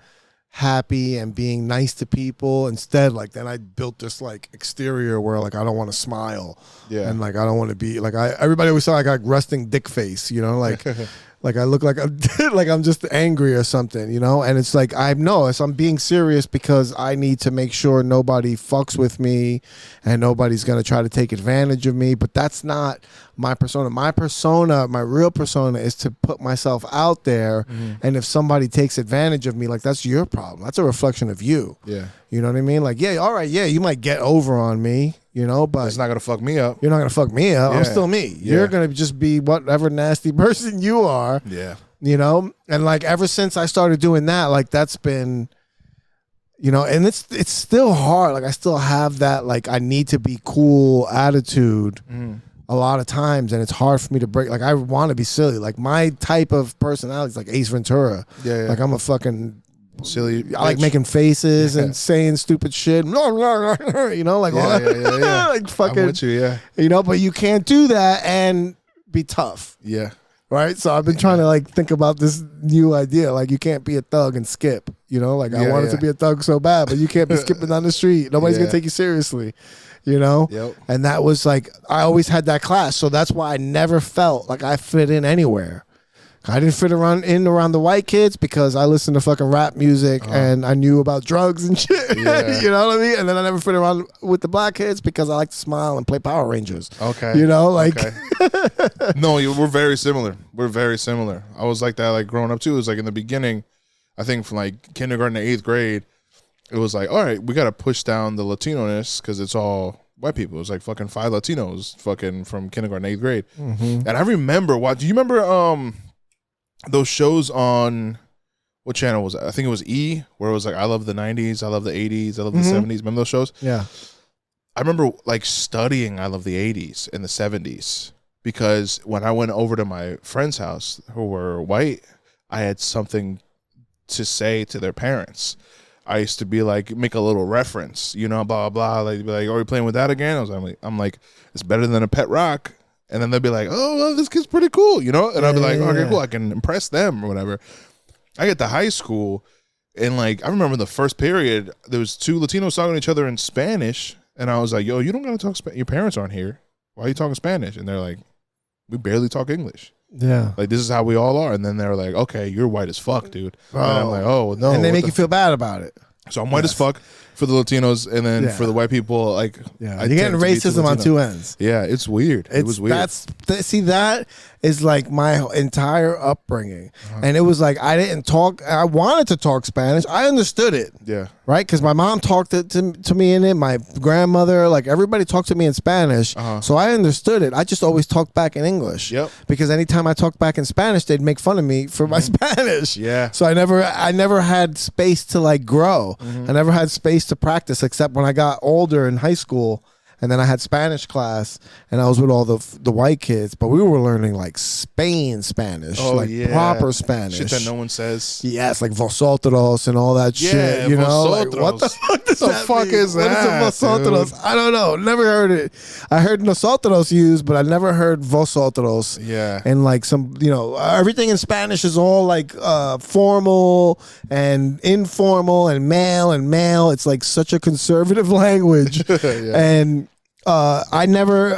happy and being nice to people. Instead, like then I built this like exterior where like I don't want to smile, and like I don't want to be like everybody always saw like resting dick face, you know, like Like I look like I'm like I'm just angry or something, you know? And it's like I know I'm being serious because I need to make sure nobody fucks with me and nobody's gonna try to take advantage of me. But that's not my persona. My persona, my real persona is to put myself out there, and if somebody takes advantage of me, like that's your problem. That's a reflection of you. Yeah. You know what I mean? Like, yeah, all right, yeah, you might get over on me, you know, but It's not gonna fuck me up. you're not gonna fuck me up. I'm Yeah. still me. Yeah. You're gonna just be whatever nasty person you are. Yeah. You know? And like ever since I started doing that, like that's been, you know, and it's still hard. Like I still have that like I need to be cool attitude a lot of times, and it's hard for me to break. Like I want to be silly. Like my type of personality is like Ace Ventura. Yeah. Like I'm a fucking Silly. I like bitch. making faces and saying stupid shit. You know, like all that. Yeah. Like fucking, I'm with you. Yeah. you know, but you can't do that and be tough, Yeah. right? So I've been trying to like think about this new idea. Like you can't be a thug and skip, you know? Like I Yeah, wanted yeah. to be a thug so bad, but you can't be skipping down the street. Nobody's Yeah. gonna take you seriously, you know? Yep. And that was like, I always had that class. So that's why I never felt like I fit in anywhere. I didn't fit around the white kids because I listened to fucking rap music and I knew about drugs and shit. Yeah. You know what I mean? And then I never fit around with the black kids because I like to smile and play Power Rangers. Okay. You know, like Okay. No, we're very similar. We're very similar. I was like that, like growing up too. It was like in the beginning, I think from like kindergarten to 8th grade, it was like, all right, we got to push down the Latino-ness because it's all white people. It was like fucking 5 Latinos fucking from kindergarten to 8th grade. And I remember, do you remember those shows on, what channel was it? I think it was E, where it was like, I love the 90s, I love the 80s, I love the 70s. Remember those shows? yeah. I remember like studying I love the 80s and the 70s because when I went over to my friend's house who were white, I had something to say to their parents. I used to be like, make a little reference, you know, blah, blah, blah. Like, be like, are we playing with that again? I'm like, it's better than a pet rock. And then they'll be like, oh, well, this kid's pretty cool, you know? And I'll be like, okay, cool. I can impress them or whatever. I get to high school, and like, I remember the first period, there was 2 Latinos talking to each other in Spanish. And I was like, yo, you don't got to talk Spanish. Your parents aren't here. Why are you talking Spanish? And they're like, we barely talk English. Yeah. Like, this is how we all are. And then they're like, okay, you're white as fuck, dude. And I'm like, oh, no. And they what make the you feel bad about it. So I'm white as fuck for the Latinos, and then Yeah. for the white people, like, Yeah. I You're getting tend to be too racism on Latino. two ends. Yeah, it's weird. It was weird. See, that is like my entire upbringing. And it was like I wanted to talk Spanish. I understood it. Yeah. Right? Because my mom talked to me in it. My grandmother, like everybody talked to me in Spanish. So I understood it. I just always talked back in English. Yep. Because anytime I talked back in Spanish, they'd make fun of me for my Spanish. Yeah. So I never had space to like grow. I never had space to practice except when I got older in high school. And then I had Spanish class, and I was with all the white kids, but we were learning like Spain Spanish, like proper Spanish. Shit that no one says. Yes, like vosotros and all that shit. You know, like, what the fuck does that mean? Is that? What is a vosotros? Dude? I don't know. Never heard it. I heard nosotros used, but I never heard vosotros. Yeah. And like some, you know, everything in Spanish is all like formal and informal and male. It's like such a conservative language. And I never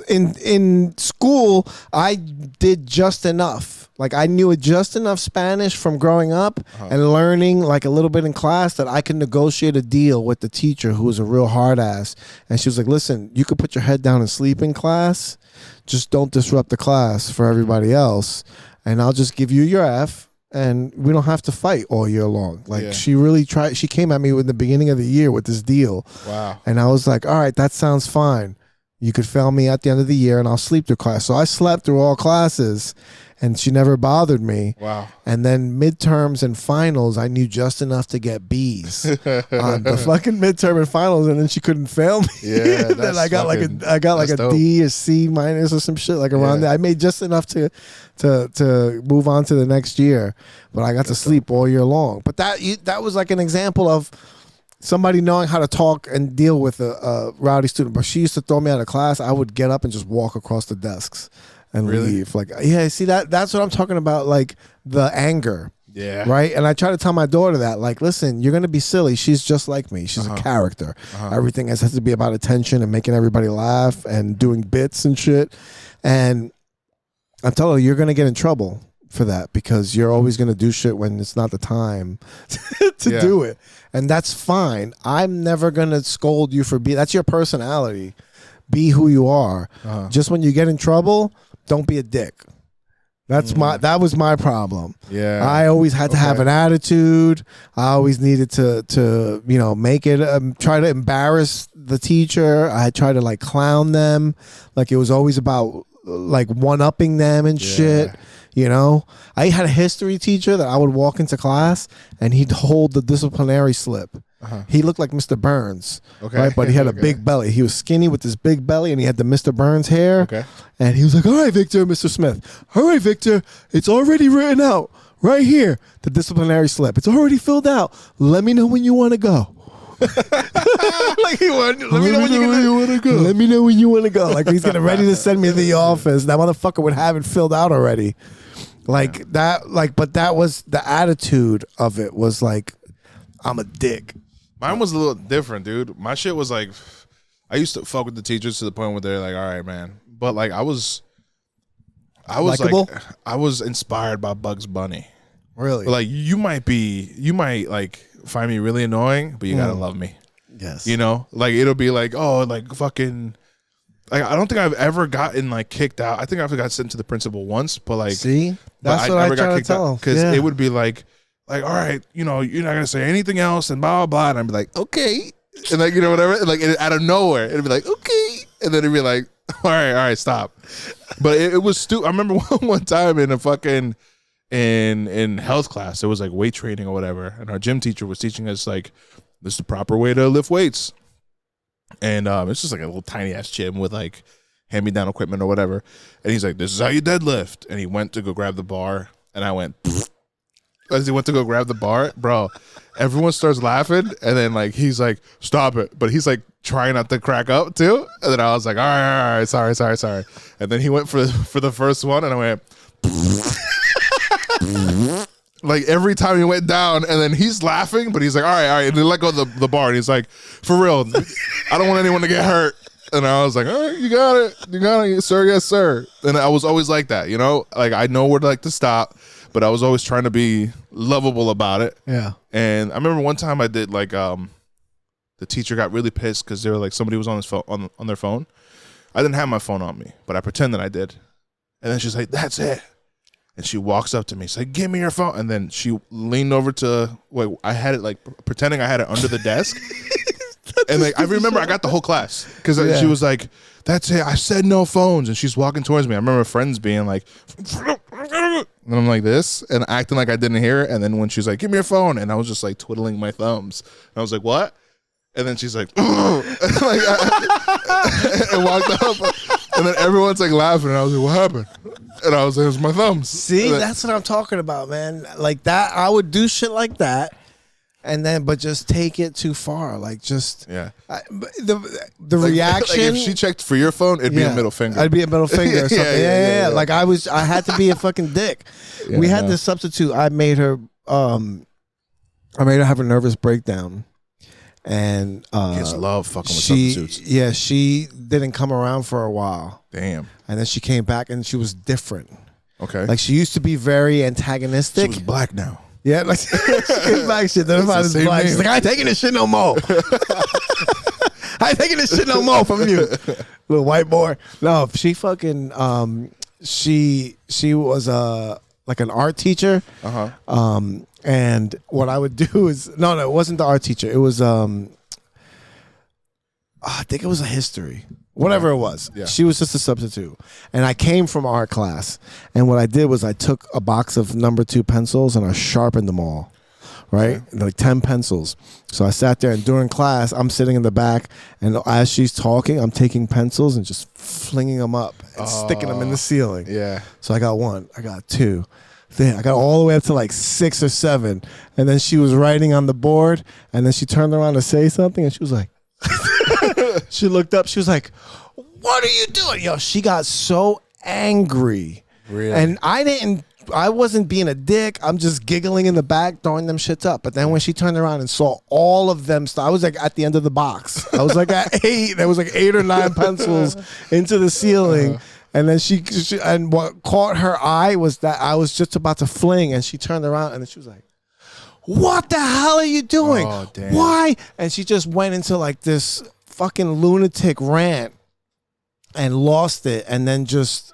in school I did just enough. Like I knew just enough Spanish from growing up and learning like a little bit in class that I could negotiate a deal with the teacher who was a real hard ass. And she was like, "Listen, you could put your head down and sleep in class. Just don't disrupt the class for everybody else, and I'll just give you your F. And we don't have to fight all year long." Like she really tried. She came at me in the beginning of the year with this deal. Wow. And I was like, all right, that sounds fine. You could fail me at the end of the year and I'll sleep through class. So I slept through all classes and she never bothered me. Wow. And then midterms and finals, I knew just enough to get B's on the fucking midterm and finals, and then she couldn't fail me. Yeah, then that's I got fucking- like a dope. D or C minus or some shit like around there. I made just enough to move on to the next year, but I got to sleep all year long. But that was like an example of somebody knowing how to talk and deal with a rowdy student. But she used to throw me out of class. I would get up and just walk across the desks and leave. Like, yeah, see that's what I'm talking about. Like the anger. Yeah. Right. And I try to tell my daughter that, like, listen, you're going to be silly. She's just like me. She's a character. Everything has to be about attention and making everybody laugh and doing bits and shit. And I tell her, you're going to get in trouble. for that because you're always going to do shit when it's not the time to do it. And that's fine. I'm never going to scold you for that's your personality. Be who you are. Just when you get in trouble, don't be a dick. That was my problem. Yeah. I always had to have an attitude. I always needed to make it try to embarrass the teacher. I tried to like clown them. Like it was always about like one-upping them and shit. You know, I had a history teacher that I would walk into class and he'd hold the disciplinary slip. He looked like Mr. Burns, right? But he had a big belly. He was skinny with this big belly, and he had the Mr. Burns hair. Okay. And he was like, "All right, Victor, Mr. Smith. All right, Victor, it's already written out right here. The disciplinary slip. It's already filled out. Let me know when you want to go." Like he wanted, let me know when you want to go. Let me know when you want to go. Like he's getting ready to send me to the office. That motherfucker would have it filled out already. Like that. Like, but that was the attitude of it. Was like, I'm a dick. Mine was a little different, dude. My shit was like, I used to fuck with the teachers to the point where they're like, all right, man. But like, I was likable? Like, I was inspired by Bugs Bunny. Really? But like, you might like find me really annoying, but you gotta love me. Yes. You know, like it'll be like, oh, like fucking. Like, I don't think I've ever gotten like kicked out. I think I've got sent to the principal once, but like, see, that's what I try to tell. Because it would be like, all right, you know, you're not gonna say anything else, and blah blah blah, and I'd be like, okay, and like, you know, whatever, and like out of nowhere, it'd be like, okay, and then it'd be like, all right, stop. But it was stupid. I remember one time in a fucking in health class, it was like weight training or whatever, and our gym teacher was teaching us like, this is the proper way to lift weights, and it's just like a little tiny ass gym with like hand me down equipment or whatever, and he's like, this is how you deadlift, and he went to go grab the bar, and I went. As he went to go grab the bar, bro, everyone starts laughing, and then like he's like, "Stop it!" But he's like trying not to crack up too. And then I was like, "All right, sorry." And then he went for the first one, and I went like every time he went down, and then he's laughing, but he's like, "All right," and then let go of the bar, and he's like, "For real, I don't want anyone to get hurt." And I was like, all right, you got it, sir, yes, sir. And I was always like that, you know, like I know where to like to stop. But I was always trying to be lovable about it. Yeah. And I remember one time I did like the teacher got really pissed because they were like somebody was on his phone on their phone. I didn't have my phone on me, but I pretended I did. And then she's like, "That's it." And she walks up to me, she's like, "Give me your phone." And then she leaned over to I had it like pretending I had it under the desk. And like I remember I got the whole class because she was like, "That's it. I said no phones." And she's walking towards me. I remember friends being like, and I'm like this and acting like I didn't hear it. And then when she's like, "Give me your phone," and I was just like twiddling my thumbs. And I was like, "What?" And then she's like, and, like and walked up. And then everyone's like laughing. And I was like, "What happened?" And I was like, "It was my thumbs." See, that's what I'm talking about, man. Like that, I would do shit like that. And then, but just take it too far. Like, just the like, reaction. Like if she checked for your phone, it'd be a middle finger. I'd be a middle finger or something. Yeah. Like I had to be a fucking dick. We had this substitute. I made her have a nervous breakdown, and kids love fucking with substitutes. Yeah, she didn't come around for a while. Damn. And then she came back, and she was different. Okay. Like she used to be very antagonistic. She was black now. Yeah, like she came back, shit. Then black. She's like, "I ain't taking this shit no more. I ain't taking this shit no more from you, little white boy." No, she fucking she was like an art teacher. And what I would do is no, it wasn't the art teacher. It was I think it was a history. Whatever it was. Yeah. She was just a substitute. And I came from art class. And what I did was I took a box of number 2 pencils and I sharpened them all. Right? Okay. Like 10 pencils. So I sat there and during class, I'm sitting in the back. And as she's talking, I'm taking pencils and just flinging them up and sticking them in the ceiling. Yeah. So I got 1. I got 2. Then I got all the way up to like 6 or 7. And then she was writing on the board. And then she turned around to say something. And she was like... She looked up. She was like, "What are you doing?" Yo, she got so angry. Really? And I wasn't being a dick. I'm just giggling in the back, throwing them shits up. But then when she turned around and saw all of them, I was like at the end of the box. I was like at 8. There was like 8 or 9 pencils into the ceiling. And then she and what caught her eye was that I was just about to fling, and she turned around and she was like, "What the hell are you doing? Oh, damn. Why?" And she just went into like this fucking lunatic rant and lost it, and then just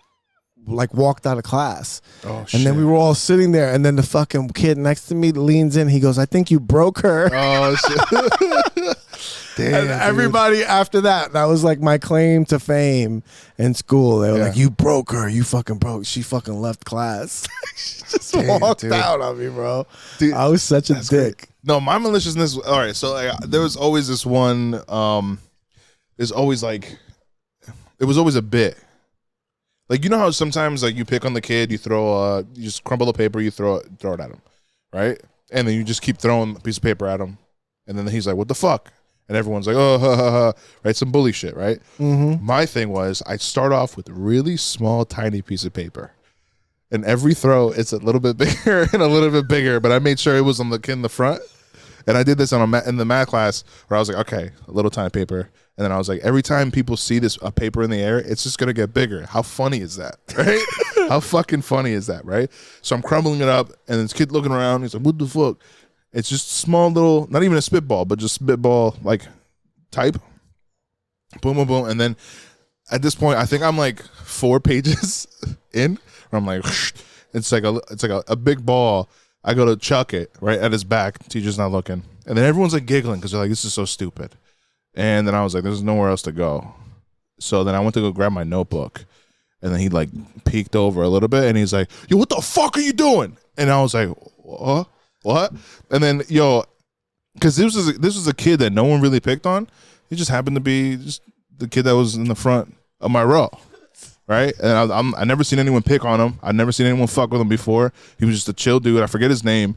like walked out of class. Oh, shit. And then we were all sitting there, and then the fucking kid next to me leans in. He goes, "I think you broke her." Oh shit. Damn. And everybody after that was like my claim to fame in school. They were like, "You broke her. You fucking broke." She fucking left class. She just walked out on me, bro. Dude, I was such a dick. Great. No, my maliciousness. All right, so like, there was always this one. There's always like, it was always a bit. Like, you know how sometimes like you pick on the kid, you just crumble the paper, you throw it at him, right? And then you just keep throwing a piece of paper at him, and then he's like, "What the fuck?" And everyone's like, "Oh, ha, ha, ha," right? Some bully shit, right? Mm-hmm. My thing was, I'd start off with a really small, tiny piece of paper, and every throw it's a little bit bigger and a little bit bigger. But I made sure it was on the kid in the front, and I did this in the math class where I was like, "Okay, a little tiny paper." And then I was like, every time people see a paper in the air, it's just going to get bigger. How funny is that, right? How fucking funny is that, right? So I'm crumbling it up, and this kid looking around, he's like, "What the fuck?" It's just small little, not even a spitball, but just spitball, like, type. Boom, boom, boom. And then at this point, I think I'm like 4 pages in, where I'm like, it's like a big ball. I go to chuck it right at his back. Teacher's not looking. And then everyone's like giggling because they're like, "This is so stupid." And then I was like, "There's nowhere else to go." So then I went to go grab my notebook, and then he like peeked over a little bit, and he's like, "Yo, what the fuck are you doing?" And I was like, "What?" And then, because this was a kid that no one really picked on. He just happened to be just the kid that was in the front of my row, right? And I never seen anyone pick on him. I'd never seen anyone fuck with him before. He was just a chill dude. I forget his name.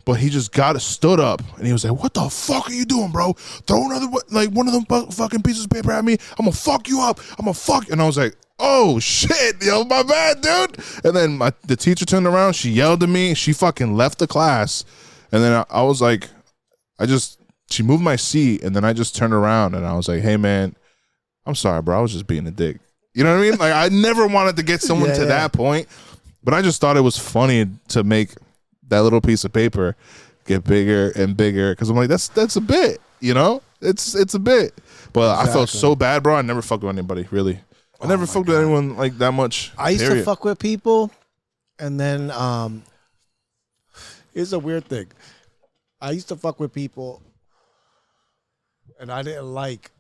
But he just stood up, and he was like, "What the fuck are you doing, bro? Throw another, like, one of them fucking pieces of paper at me. I'm gonna fuck you up. I'm gonna fuck." And I was like, "Oh shit, yo, my bad, dude." And then the teacher turned around, she yelled at me, she fucking left the class. And then I was like, she moved my seat, and then I just turned around, and I was like, "Hey man, I'm sorry, bro. I was just being a dick." You know what I mean? Like, I never wanted to get someone to that point, but I just thought it was funny to make that little piece of paper get bigger and bigger, because I'm like, that's a bit, you know? It's a bit. But exactly. I felt so bad, bro. I never fucked with anybody, really. I never fucked with anyone like that much. I used to fuck with people, and then here's a weird thing. I used to fuck with people, and I didn't like.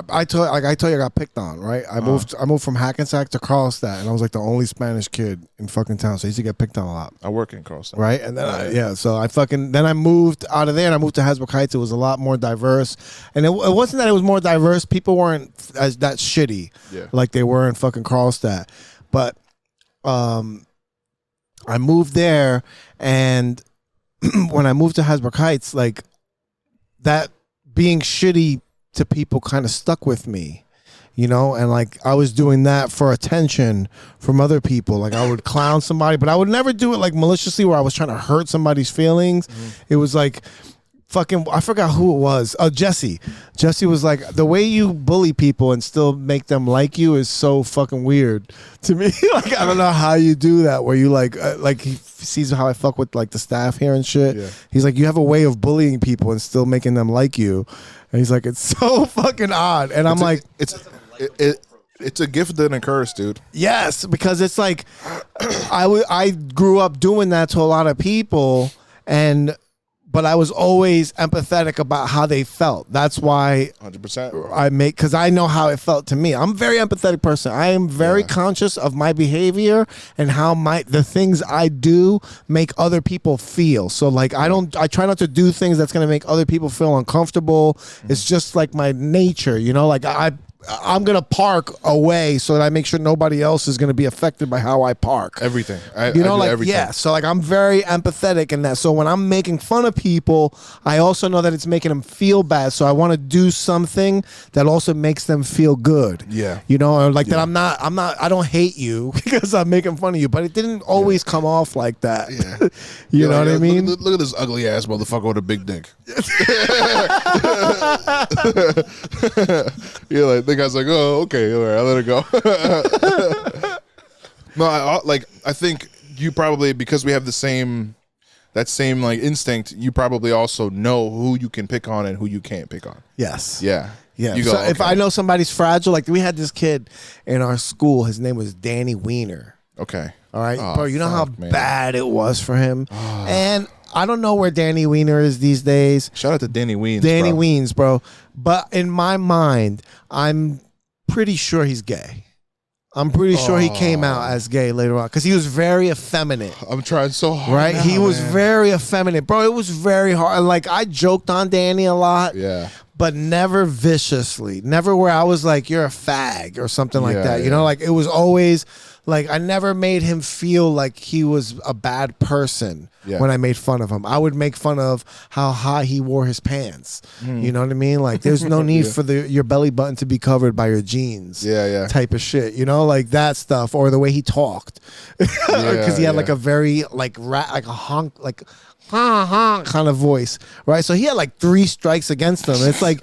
I told you I got picked on, right? I moved from Hackensack to Carlstadt, and I was like the only Spanish kid in fucking town, so I used to get picked on a lot. I work in Carlstadt, right? And then so I moved out of there, and I moved to Hasbrook Heights. It was a lot more diverse, and it wasn't that it was more diverse. People weren't as that shitty, like they were in fucking Carlstadt. But I moved there, and when I moved to Hasbrook Heights, like that being shitty to people kind of stuck with me, you know, and like I was doing that for attention from other people. Like I would clown somebody, but I would never do it like maliciously where I was trying to hurt somebody's feelings. It was like fucking, I forgot who it was. Oh, Jesse. Jesse was like, the way you bully people and still make them like you is so fucking weird to me. Like, I don't know how you do that, where you like he sees how I fuck with like the staff here and shit. Yeah. He's like, you have a way of bullying people and still making them like you. And he's like, it's so fucking odd. And I'm like, it's a gift and a curse, dude. Yes, because it's like, I grew up doing that to a lot of people, but I was always empathetic about how they felt. That's why 100%. Because I know how it felt to me. I'm a very empathetic person. I am very conscious of my behavior and how the things I do make other people feel. So like I try not to do things that's gonna make other people feel uncomfortable. It's just like my nature, you know. Like I'm gonna park away so that I make sure nobody else is gonna be affected by how I park. Everything, everything. So like I'm very empathetic in that. So when I'm making fun of people, I also know that it's making them feel bad. So I want to do something that also makes them feel good. Yeah, you know, like that. I don't hate you because I'm making fun of you, but it didn't always come off like that. Yeah, you know what I mean? Look at this ugly ass motherfucker with a big dick. You're like. The guy's like, oh, okay, all right, I'll let it go. No, I think you probably, because we have that same like instinct, you probably also know who you can pick on and who you can't pick on. Yes. Yeah. Yeah. You go, So okay. if I know somebody's fragile, like we had this kid in our school, his name was Danny Wiener. Okay. All right, Oh, bro. You know how fuck, man. bad it was for him, and I don't know where Danny Wiener is these days. Shout out to Danny Weens. Danny bro. Weens, bro. But in my mind, I'm pretty sure he's gay. I'm pretty sure he came out as gay later on because he was very effeminate. I'm trying so hard. Right? now, He was man. very effeminate, bro. It was very hard. Like I joked on Danny a lot, Yeah. but never viciously. Never where I was like, "You're a fag" or something like Yeah, that. You yeah. know, like it was always like I never made him feel like he was a bad person Yeah. when I made fun of him. I would make fun of how high he wore his pants. You know what I mean? Like there's no need for your belly button to be covered by your jeans. Yeah, yeah. Type of shit. You know, like that stuff, or the way he talked, because he had like a very like like a honk like. Kind of voice, right? So he had like 3 strikes against him. It's like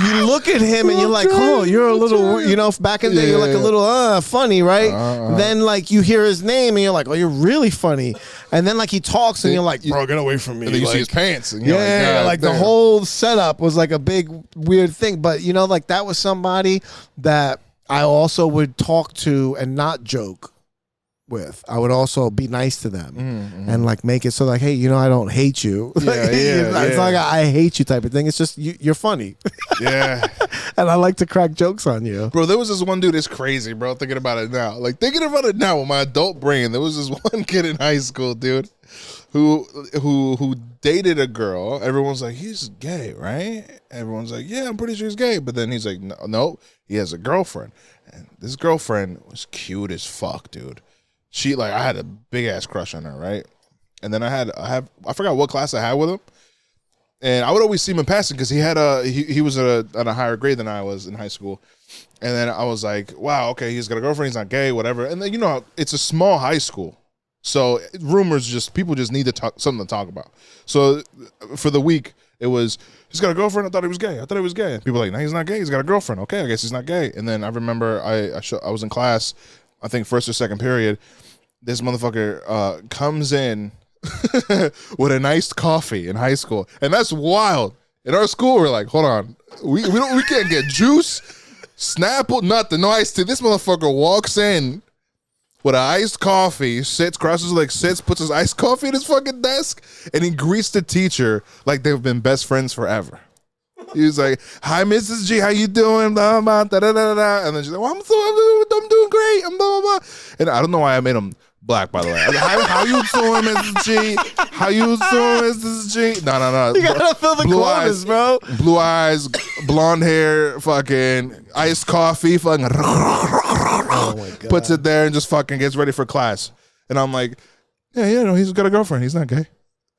you look at him and you're like, oh, you're a little, you know, back in the day, you're like a little funny, right? Then like you hear his name and you're like, oh, you're really funny. And then like he talks and you're like, bro, get away from me. And then you see Like, his pants. And you're yeah, God like the damn. whole setup was like a big weird thing. But you know, like that was somebody that I also would talk to and not joke with. I would also be nice to them and like make it so like, hey, you know, I don't hate you. Like, it's like I hate you type of thing. It's just you're funny. Yeah. And I like to crack jokes on you. Bro, there was this one dude, it's crazy, bro, thinking about it now. Like, thinking about it now with my adult brain, there was this one kid in high school, dude, who dated a girl. Everyone's like, he's gay, right? Everyone's like, yeah, I'm pretty sure he's gay. But then he's like, no, he has a girlfriend. And this girlfriend was cute as fuck, dude. She, like, I had a big-ass crush on her, right? And then I forgot what class I had with him. And I would always see him in passing because he was at a higher grade than I was in high school. And then I was like, wow, okay, he's got a girlfriend, he's not gay, whatever. And then, you know, it's a small high school. So people just need to talk, something to talk about. So for the week, it was, he's got a girlfriend, I thought he was gay. And people were like, no, he's not gay, he's got a girlfriend. Okay, I guess he's not gay. And then I remember I was in class, I think first or second period, this motherfucker comes in with an iced coffee in high school, and that's wild. In our school, we're like, hold on, we can't get juice, Snapple, nothing, no iced tea. This motherfucker walks in with an iced coffee, sits, crosses his legs, sits, puts his iced coffee in his fucking desk, and he greets the teacher like they've been best friends forever. He was like, "Hi, Mrs. G, how you doing?" Blah, blah, da, da, da, da. And then she's like, well, I'm doing great. I'm blah, blah, blah. And I don't know why I made him black, by the way. How you doing, Mrs. G? How you doing, Mrs. G? No. You gotta fill the corners, bro. Blue eyes, blonde hair, fucking iced coffee, fucking Oh my God. puts it there and just fucking gets ready for class. And I'm like, yeah, no, he's got a girlfriend. He's not gay.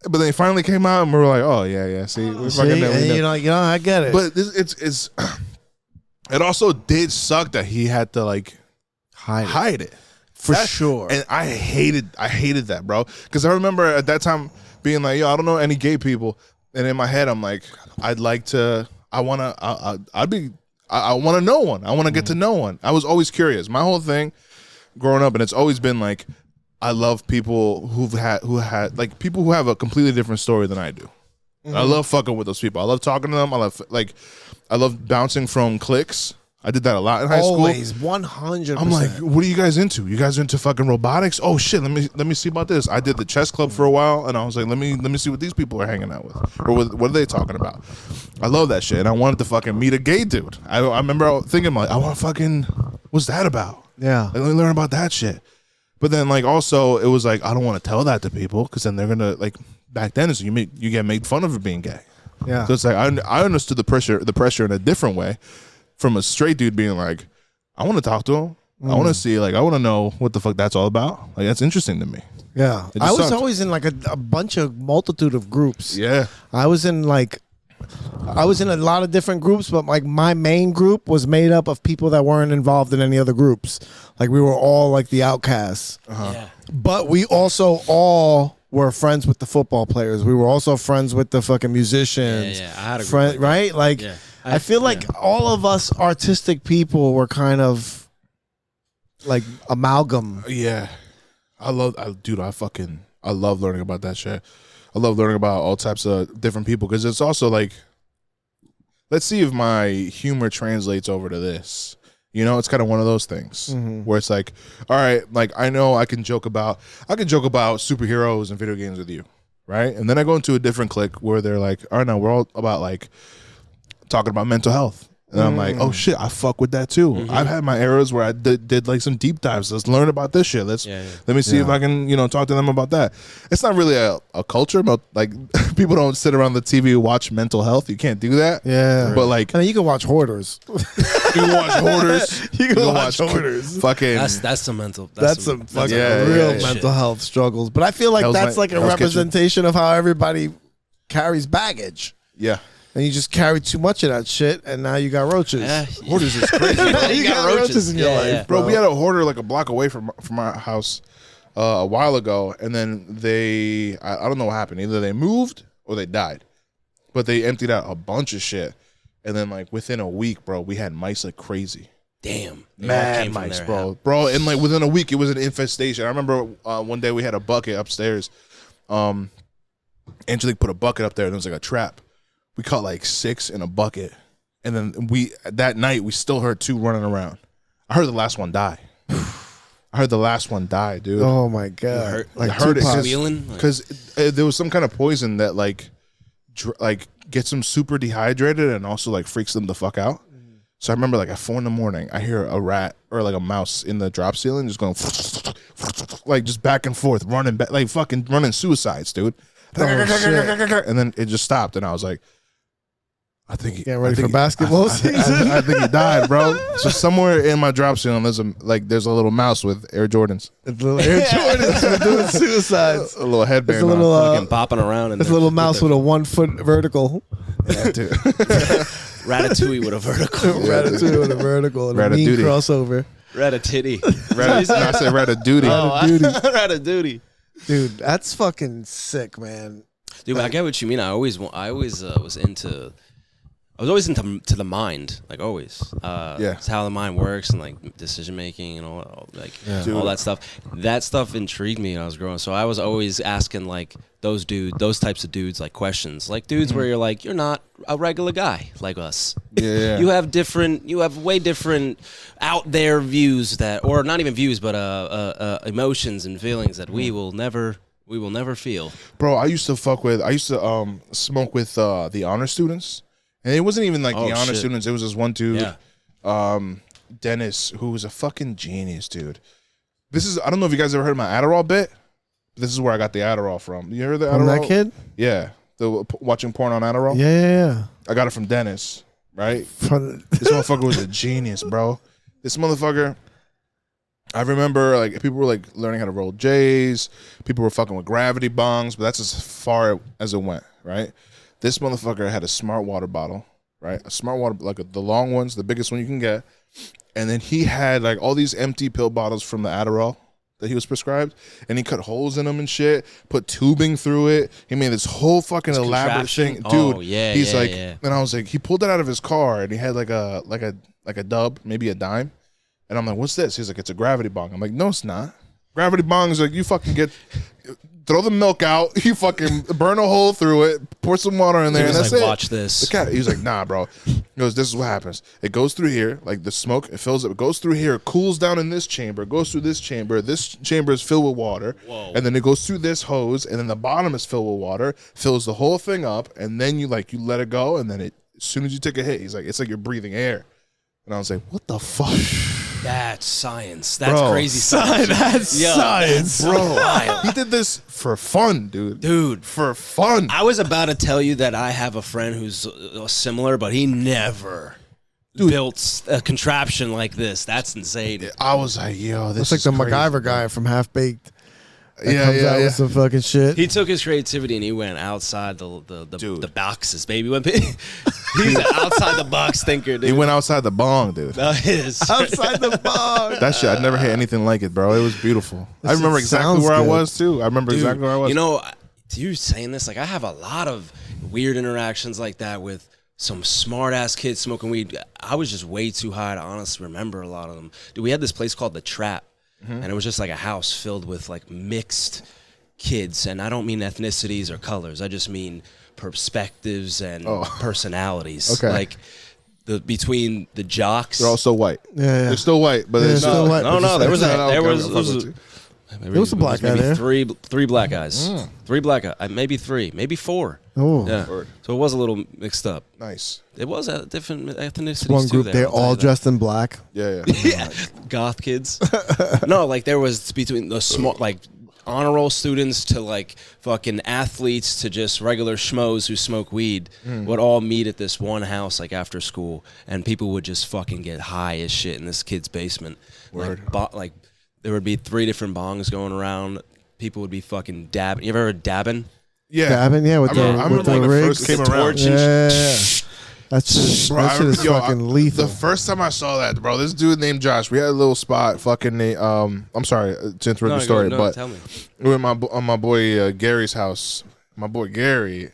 But then he finally came out and we were like, oh, yeah. See, we fucking See? know. And you know, I get it. But it's it also did suck that he had to like hide it. For sure. And I hated that, bro. Because I remember at that time being like, yo, I don't know any gay people. And in my head, I'm like, I want to know one. I want to get to know one. I was always curious. My whole thing growing up, and it's always been like, I love people who had like people who have a completely different story than I do. I love fucking with those people. I love talking to them. I love bouncing from cliques. I did that a lot in high school. Always, 100%. I'm like, what are you guys into? You guys into fucking robotics? Oh shit, let me see about this. I did the chess club for a while, and I was like, let me see what these people are hanging out with, or what are they talking about? I love that shit, and I wanted to fucking meet a gay dude. I remember thinking like, I want to fucking, what's that about? Yeah. Like, let me learn about that shit. But then like also it was like, I don't want to tell that to people because then they're gonna like, back then you get made fun of for being gay. Yeah. So it's like I understood the pressure in a different way. From a straight dude being like, I want to talk to him. I want to see, like, I want to know what the fuck that's all about. Like, that's interesting to me. Yeah. It just I was sucked. always in like a multitude of groups. Yeah. I was in a lot of different groups, but like my main group was made up of people that weren't involved in any other groups. Like we were all like the outcasts. Yeah. But we also all were friends with the football players. We were also friends with the fucking musicians. Yeah, I had a group Friend, like that. right? Like Yeah. I feel like all of us artistic people were kind of like amalgam. Yeah. I love learning about that shit. I love learning about all types of different people because it's also like, let's see if my humor translates over to this. You know, it's kind of one of those things where it's like, all right, like I know I can joke about superheroes and video games with you, right? And then I go into a different clique where they're like, all right, now we're all about like talking about mental health. And I'm like, oh shit, I fuck with that too. I've had my eras where I did like some deep dives. Let's learn about this shit. Let me see if I can, talk to them about that. It's not really a culture about like people don't sit around the TV and watch mental health. You can't do that. Yeah. But like, I mean, you can watch Hoarders. you can watch Hoarders. You can watch Hoarders. Fucking. That's some mental. That's some fucking real mental health struggles. But I feel like that's like a representation of how everybody carries baggage. Yeah. And you just carry too much of that shit, and now you got roaches. Hoarders is crazy. you got roaches in your life, bro. We had a hoarder like a block away from our house a while ago, and then I don't know what happened. Either they moved or they died, but they emptied out a bunch of shit, and then like within a week, bro, we had mice like crazy. Damn, mad mice, bro. And like within a week, it was an infestation. I remember one day we had a bucket upstairs. Angelique put a bucket up there, and there was like a trap. We caught like 6 in a bucket, and then that night we still heard 2 running around. I heard the last one die. Dude. Oh my god! I heard it because there was some kind of poison that like gets them super dehydrated and also like freaks them the fuck out. So I remember like at 4 a.m, I hear a rat or like a mouse in the drop ceiling just going like just back and forth, running back, like fucking running suicides, dude. And then it just stopped, and I was like, I think he getting ready for basketball season. I think he died, bro. So somewhere in my drop ceiling, there's a little mouse with Air Jordans. Little Air Jordans doing suicides. A little headband, a little fucking popping around. It's a little mouse with a 1 foot vertical. Yeah, dude. Ratatouille with a vertical. Ratatouille with a vertical and a mean crossover. Ratatitty. I said Ratatouille. Ratatouille. Dude, that's fucking sick, man. Dude, I get what you mean. I always was into. I was always into the mind, like always. It's how the mind works and like decision making and all that stuff. That stuff intrigued me when I was growing. So I was always asking like those types of dudes like questions, like dudes where you're like, you're not a regular guy like us. Yeah. You have way different out there views or not even views, but emotions and feelings that we will never feel. Bro, I used to smoke with the honor students. And it wasn't even like the honor students. It was this one dude, Dennis, who was a fucking genius, dude. I don't know if you guys ever heard my Adderall bit. This is where I got the Adderall from. You heard the Adderall? From that kid? Yeah. Watching porn on Adderall? Yeah. I got it from Dennis, right? This motherfucker was a genius, bro. This motherfucker, I remember like people were like learning how to roll J's. People were fucking with gravity bongs, but that's as far as it went, right? This motherfucker had a smart water bottle, right? A smart water, like the long ones, the biggest one you can get. And then he had like all these empty pill bottles from the Adderall that he was prescribed. And he cut holes in them and shit, put tubing through it. He made this whole fucking elaborate thing. Dude, and I was like, he pulled it out of his car and he had like a dub, maybe a dime. And I'm like, what's this? He's like, it's a gravity bong. I'm like, no, it's not. Gravity bong is like, you fucking throw the milk out, you fucking burn a hole through it, pour some water in there, and that's like, it. Watch this. He was like, nah, bro. He goes, this is what happens. It goes through here, like the smoke, it fills up. It goes through here, cools down in this chamber, goes through this chamber. This chamber is filled with water. Whoa. And then it goes through this hose, and then the bottom is filled with water, fills the whole thing up, and then you let it go, and then as soon as you take a hit, he's like, it's like you're breathing air. And I was like, what the fuck? That's science. That's crazy science. That's science. Bro, he did this for fun, dude. Dude. For fun. I was about to tell you that I have a friend who's similar, but he never built a contraption like this. That's insane. I was like, yo, this is like the crazy, MacGyver guy from Half Baked. Yeah. With some fucking shit. He took his creativity and he went outside the boxes, baby. He's an outside the box thinker, dude. He went outside the bong, dude. Outside the bong. That shit, I'd never had anything like it, bro. It was beautiful. I remember exactly where I was, too. I remember exactly where I was. You know, you saying this, like I have a lot of weird interactions like that with some smart ass kids smoking weed. I was just way too high to honestly remember a lot of them. Dude, we had this place called The Trap, and it was just like a house filled with like mixed kids, and I don't mean ethnicities or colors. I just mean perspectives and personalities. Okay. Like between the jocks. They're also white. Yeah. They're still white, but they're still white. No, there was There was a black guy there. Three black guys. Three black guys. Maybe three. Maybe four. Oh. Yeah. So it was a little mixed up. Nice. It was a different ethnicities One group, too. they're all dressed in black. Yeah. Yeah. Goth kids. No, like there was between the small, like honor roll students to like fucking athletes to just regular schmoes who smoke weed would all meet at this one house like after school, and people would just fucking get high as shit in this kid's basement. Word. Like there would be 3 different bongs going around. People would be fucking dabbing. You ever heard dabbing? Yeah. Dabbing, yeah, with I the remember when it rigs. first came The around. torch. Yeah. That shit is fucking lethal. The first time I saw that, bro, this dude named Josh, we had a little spot, fucking, I'm sorry to interrupt your story, but tell me. we were on my boy Gary's house. My boy Gary,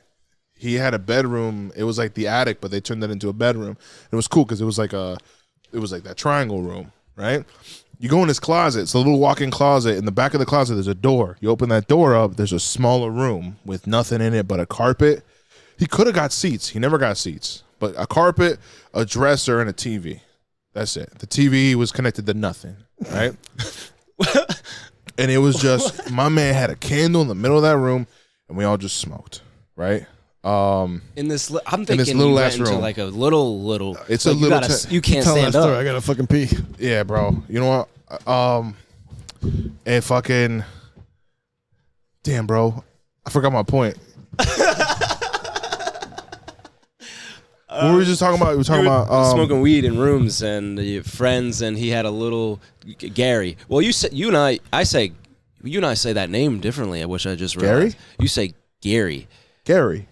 he had a bedroom. It was like the attic, but they turned that into a bedroom. It was cool because it was like that triangle room, right? You go in his closet. It's a little walk-in closet. In the back of the closet, there's a door. You open that door up, there's a smaller room with nothing in it but a carpet. He could have got seats. He never got seats. But a carpet, a dresser, and a TV. That's it. The TV was connected to nothing, right? And it was just, my man had a candle in the middle of that room, and we all just smoked, right? In this, I'm thinking this little you ass went into room. like a little. It's like a little. You can't Tell stand that story. up. I gotta fucking pee. Yeah, bro. You know what? And fucking, damn, bro. I forgot my point. What were we just talking about? We were talking about smoking weed in rooms and your friends, and he had a little Gary. Well, you say you and I say that name differently. I wish I just realized. Gary? You say Gary. Gary.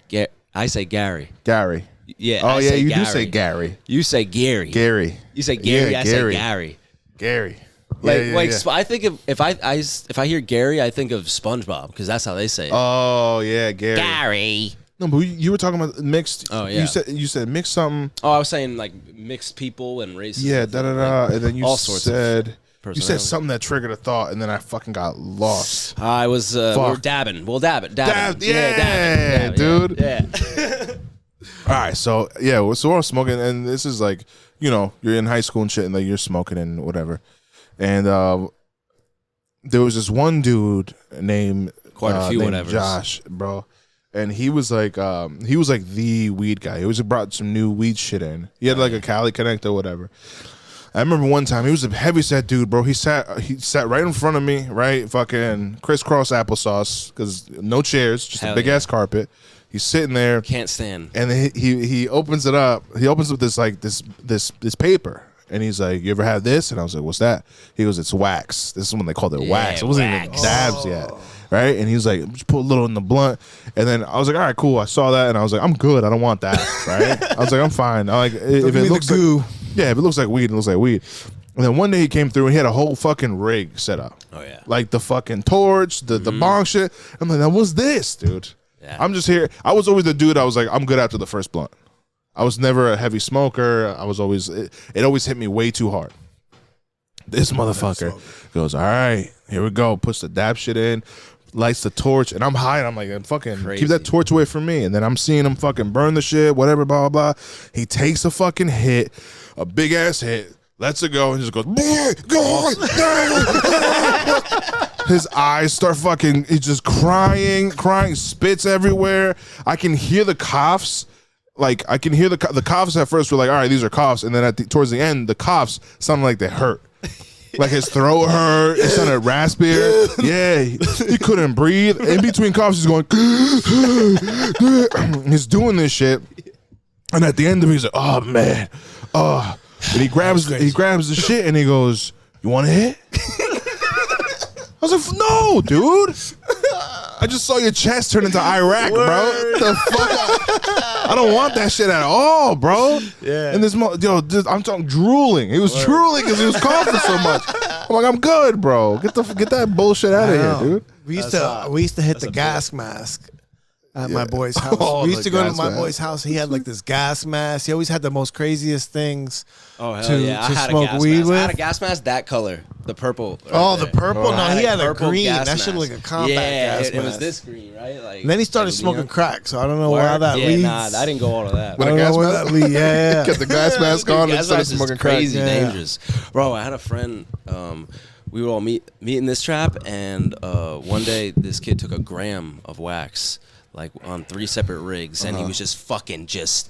I say Gary. Gary. Yeah. Oh I yeah, say you Gary. do say Gary. You say Gary. Gary. You say Gary. Yeah, I Gary. say Gary. Gary. Like, Yeah, like yeah. I think if I hear Gary, I think of SpongeBob because that's how they say it. Oh yeah, Gary. Gary. No, but you were talking about mixed. Oh, yeah. You said mix something. Oh, I was saying like mixed people and races. Yeah, and da da things, da. like, And then you all sorts said of you said something that triggered a thought, and then I fucking got lost. I was we were dabbing. Well, dabbing. Yeah, dude. Yeah. All right, so yeah, so we're all smoking, and this is like, you know, you're in high school and shit, and like you're smoking and whatever, and there was this one dude named Quite a few named whatevers. Josh, bro, and he was like the weed guy. He always brought some new weed shit in. He had like a Cali Connect or whatever. I remember one time he was a heavyset dude, bro. He sat right in front of me, right, fucking crisscross applesauce, because no chairs, just Hell a big yeah. ass carpet. He's sitting there. Can't stand. And then he opens it up. He opens with this like this paper, and he's like, "You ever had this?" And I was like, "What's that?" He goes, "It's wax. This is when they called it wax. It wasn't even wax. dabs yet, right?" And he was like, "Just put a little in the blunt." And then I was like, "All right, cool." I saw that, and I was like, "I'm good. I don't want that." Right? I was like, "I'm fine." I like if it looks goo. like, yeah, if it looks like weed, it looks like weed. And then one day he came through and he had a whole fucking rig set up. Oh yeah. Like the fucking torch, the bong shit. I'm like, "Now what's this, dude?" Yeah. I'm just here. I was always the dude. I was like, I'm good after the first blunt. I was never a heavy smoker. I was always, it always hit me way too hard. This motherfucker goes, "All right, here we go." Puts the dab shit in, lights the torch, and I'm high. And I'm like, fucking Crazy. keep that torch away from me. And then I'm seeing him fucking burn the shit, whatever, blah, blah, blah. He takes a fucking hit, a big ass hit, lets it go, and just goes, his eyes start fucking, he's just crying, spits everywhere. I can hear the coughs. Like, I can hear the coughs at first were like, all right, these are coughs. And then towards the end, the coughs sounded like they hurt. Like his throat hurt. It sounded raspier. Yeah, he couldn't breathe. In between coughs, he's going, he's doing this shit. And at the end of it, he's like, "Oh, man. Oh." And he grabs the shit and he goes, "You want a hit?" I was like, "No, dude. I just saw your chest turn into Iraq, bro. The fuck? I don't want that shit at all, bro." Yeah. And I'm talking drooling. He was drooling because he was coughing so much. I'm like, "I'm good, bro. Get that bullshit out of here, dude." We used to hit the gas mask at my boy's house. We used to go to my boy's house. He had like this gas mask. He always had the most craziest things to smoke weed with. I had a gas mask that color, the purple. The purple? No, he had a green. That shit looked like a combat gas mask. It was this green, right? Like, and then he started smoking crack, so I don't know why that leads. Nah, I didn't go all of that. I don't know where that leads. Yeah. Get the gas mask on and started smoking crack. Crazy dangerous. Bro, I had a friend, we would all meet in this trap, and one day this kid took a gram of wax, like on 3 separate rigs, and he was just fucking just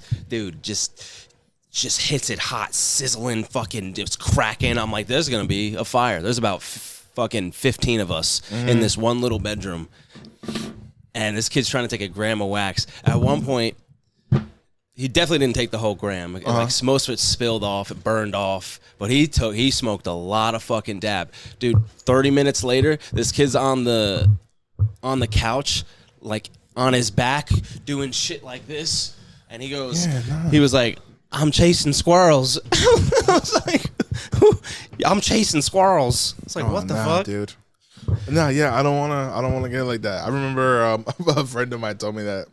hits it hot, sizzling, fucking just cracking. I'm like, there's gonna be a fire. There's about fucking 15 of us in this one little bedroom, and this kid's trying to take a gram of wax. At one point, he definitely didn't take the whole gram. Like most of it spilled off, it burned off. But he smoked a lot of fucking dab, dude. 30 minutes later, this kid's on the couch, like on his back, doing shit like this, and he goes, he was like, "I'm chasing squirrels." I was like, "I'm chasing squirrels." It's like, what the fuck, dude? No, yeah, I don't wanna get like that. I remember a friend of mine told me that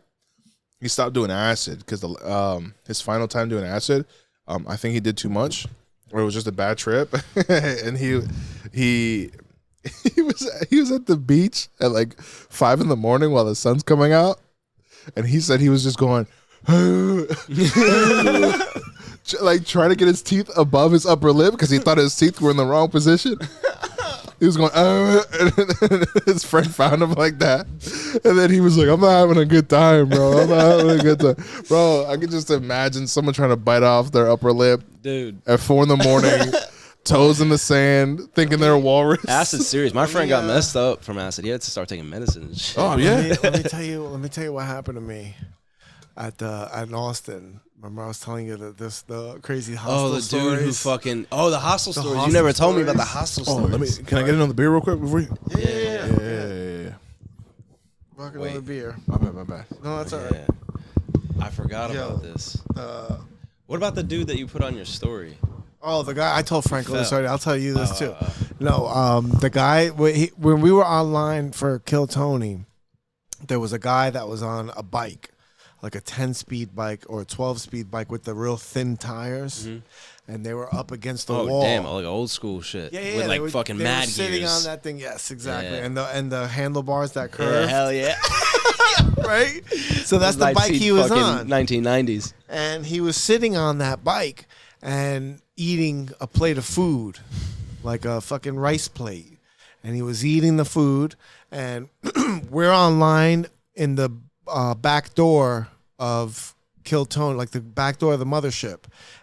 he stopped doing acid because his final time doing acid, I think he did too much, or it was just a bad trip, and he was at the beach at like 5 a.m. while the sun's coming out, and he said he was just going, like trying to get his teeth above his upper lip because he thought his teeth were in the wrong position. He was going, and his friend found him like that. And then he was like, "I'm not having a good time, bro. I'm not having a good time." Bro, I could just imagine someone trying to bite off their upper lip, dude, at 4 a.m, toes in the sand, thinking they're a walrus. Acid's serious. My friend got messed up from acid. He had to start taking medicine and shit. Oh, yeah. Let me tell you what happened to me at Austin. Remember I was telling you that the crazy hostel stories? Dude who fucking... Oh, the hostel stories. You never told me about the hostel stories. Can I get another beer real quick before you... Yeah. Rock another beer. My bad. No, that's all right. I forgot about this. What about the dude that you put on your story? Oh, the guy, I told Franco this already. I'll tell you this too. No, the guy, when we were online for Kill Tony, there was a guy that was on a bike, like a 10-speed bike or a 12-speed bike with the real thin tires, and they were up against the wall. Oh, damn, like old school shit. Yeah. With like fucking mad gears. Sitting on that thing, yes, exactly. Yeah. And the handlebars that curve. Yeah, hell yeah. Right? So that's the bike he was on. 1990s. And he was sitting on that bike and eating a plate of food, like a fucking rice plate. And he was eating the food, and we're online in the back door of Kill Tony, like the back door of the mothership.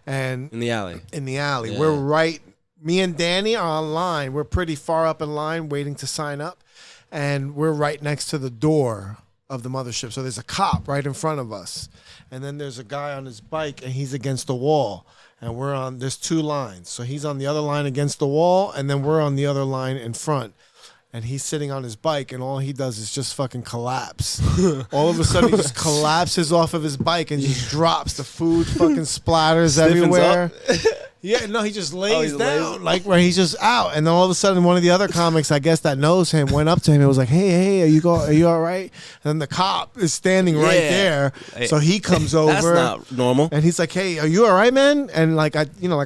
And in the alley. Yeah. We're right, me and Danny are online. We're pretty far up in line waiting to sign up. And we're right next to the door of the mothership. So there's a cop right in front of us. And then there's a guy on his bike, and he's against the wall. And there's 2 lines. So he's on the other line against the wall, and then we're on the other line in front. And he's sitting on his bike, and all he does is just fucking collapse. All of a sudden, he just collapses off of his bike and just drops. The food fucking splatters everywhere. Yeah, no, he just lays down, like where he's just out. And then all of a sudden, one of the other comics, I guess that knows him, went up to him and was like, "Hey, are you all right?" And then the cop is standing right there, so he comes over. That's not normal. And he's like, "Hey, are you all right, man?" And like I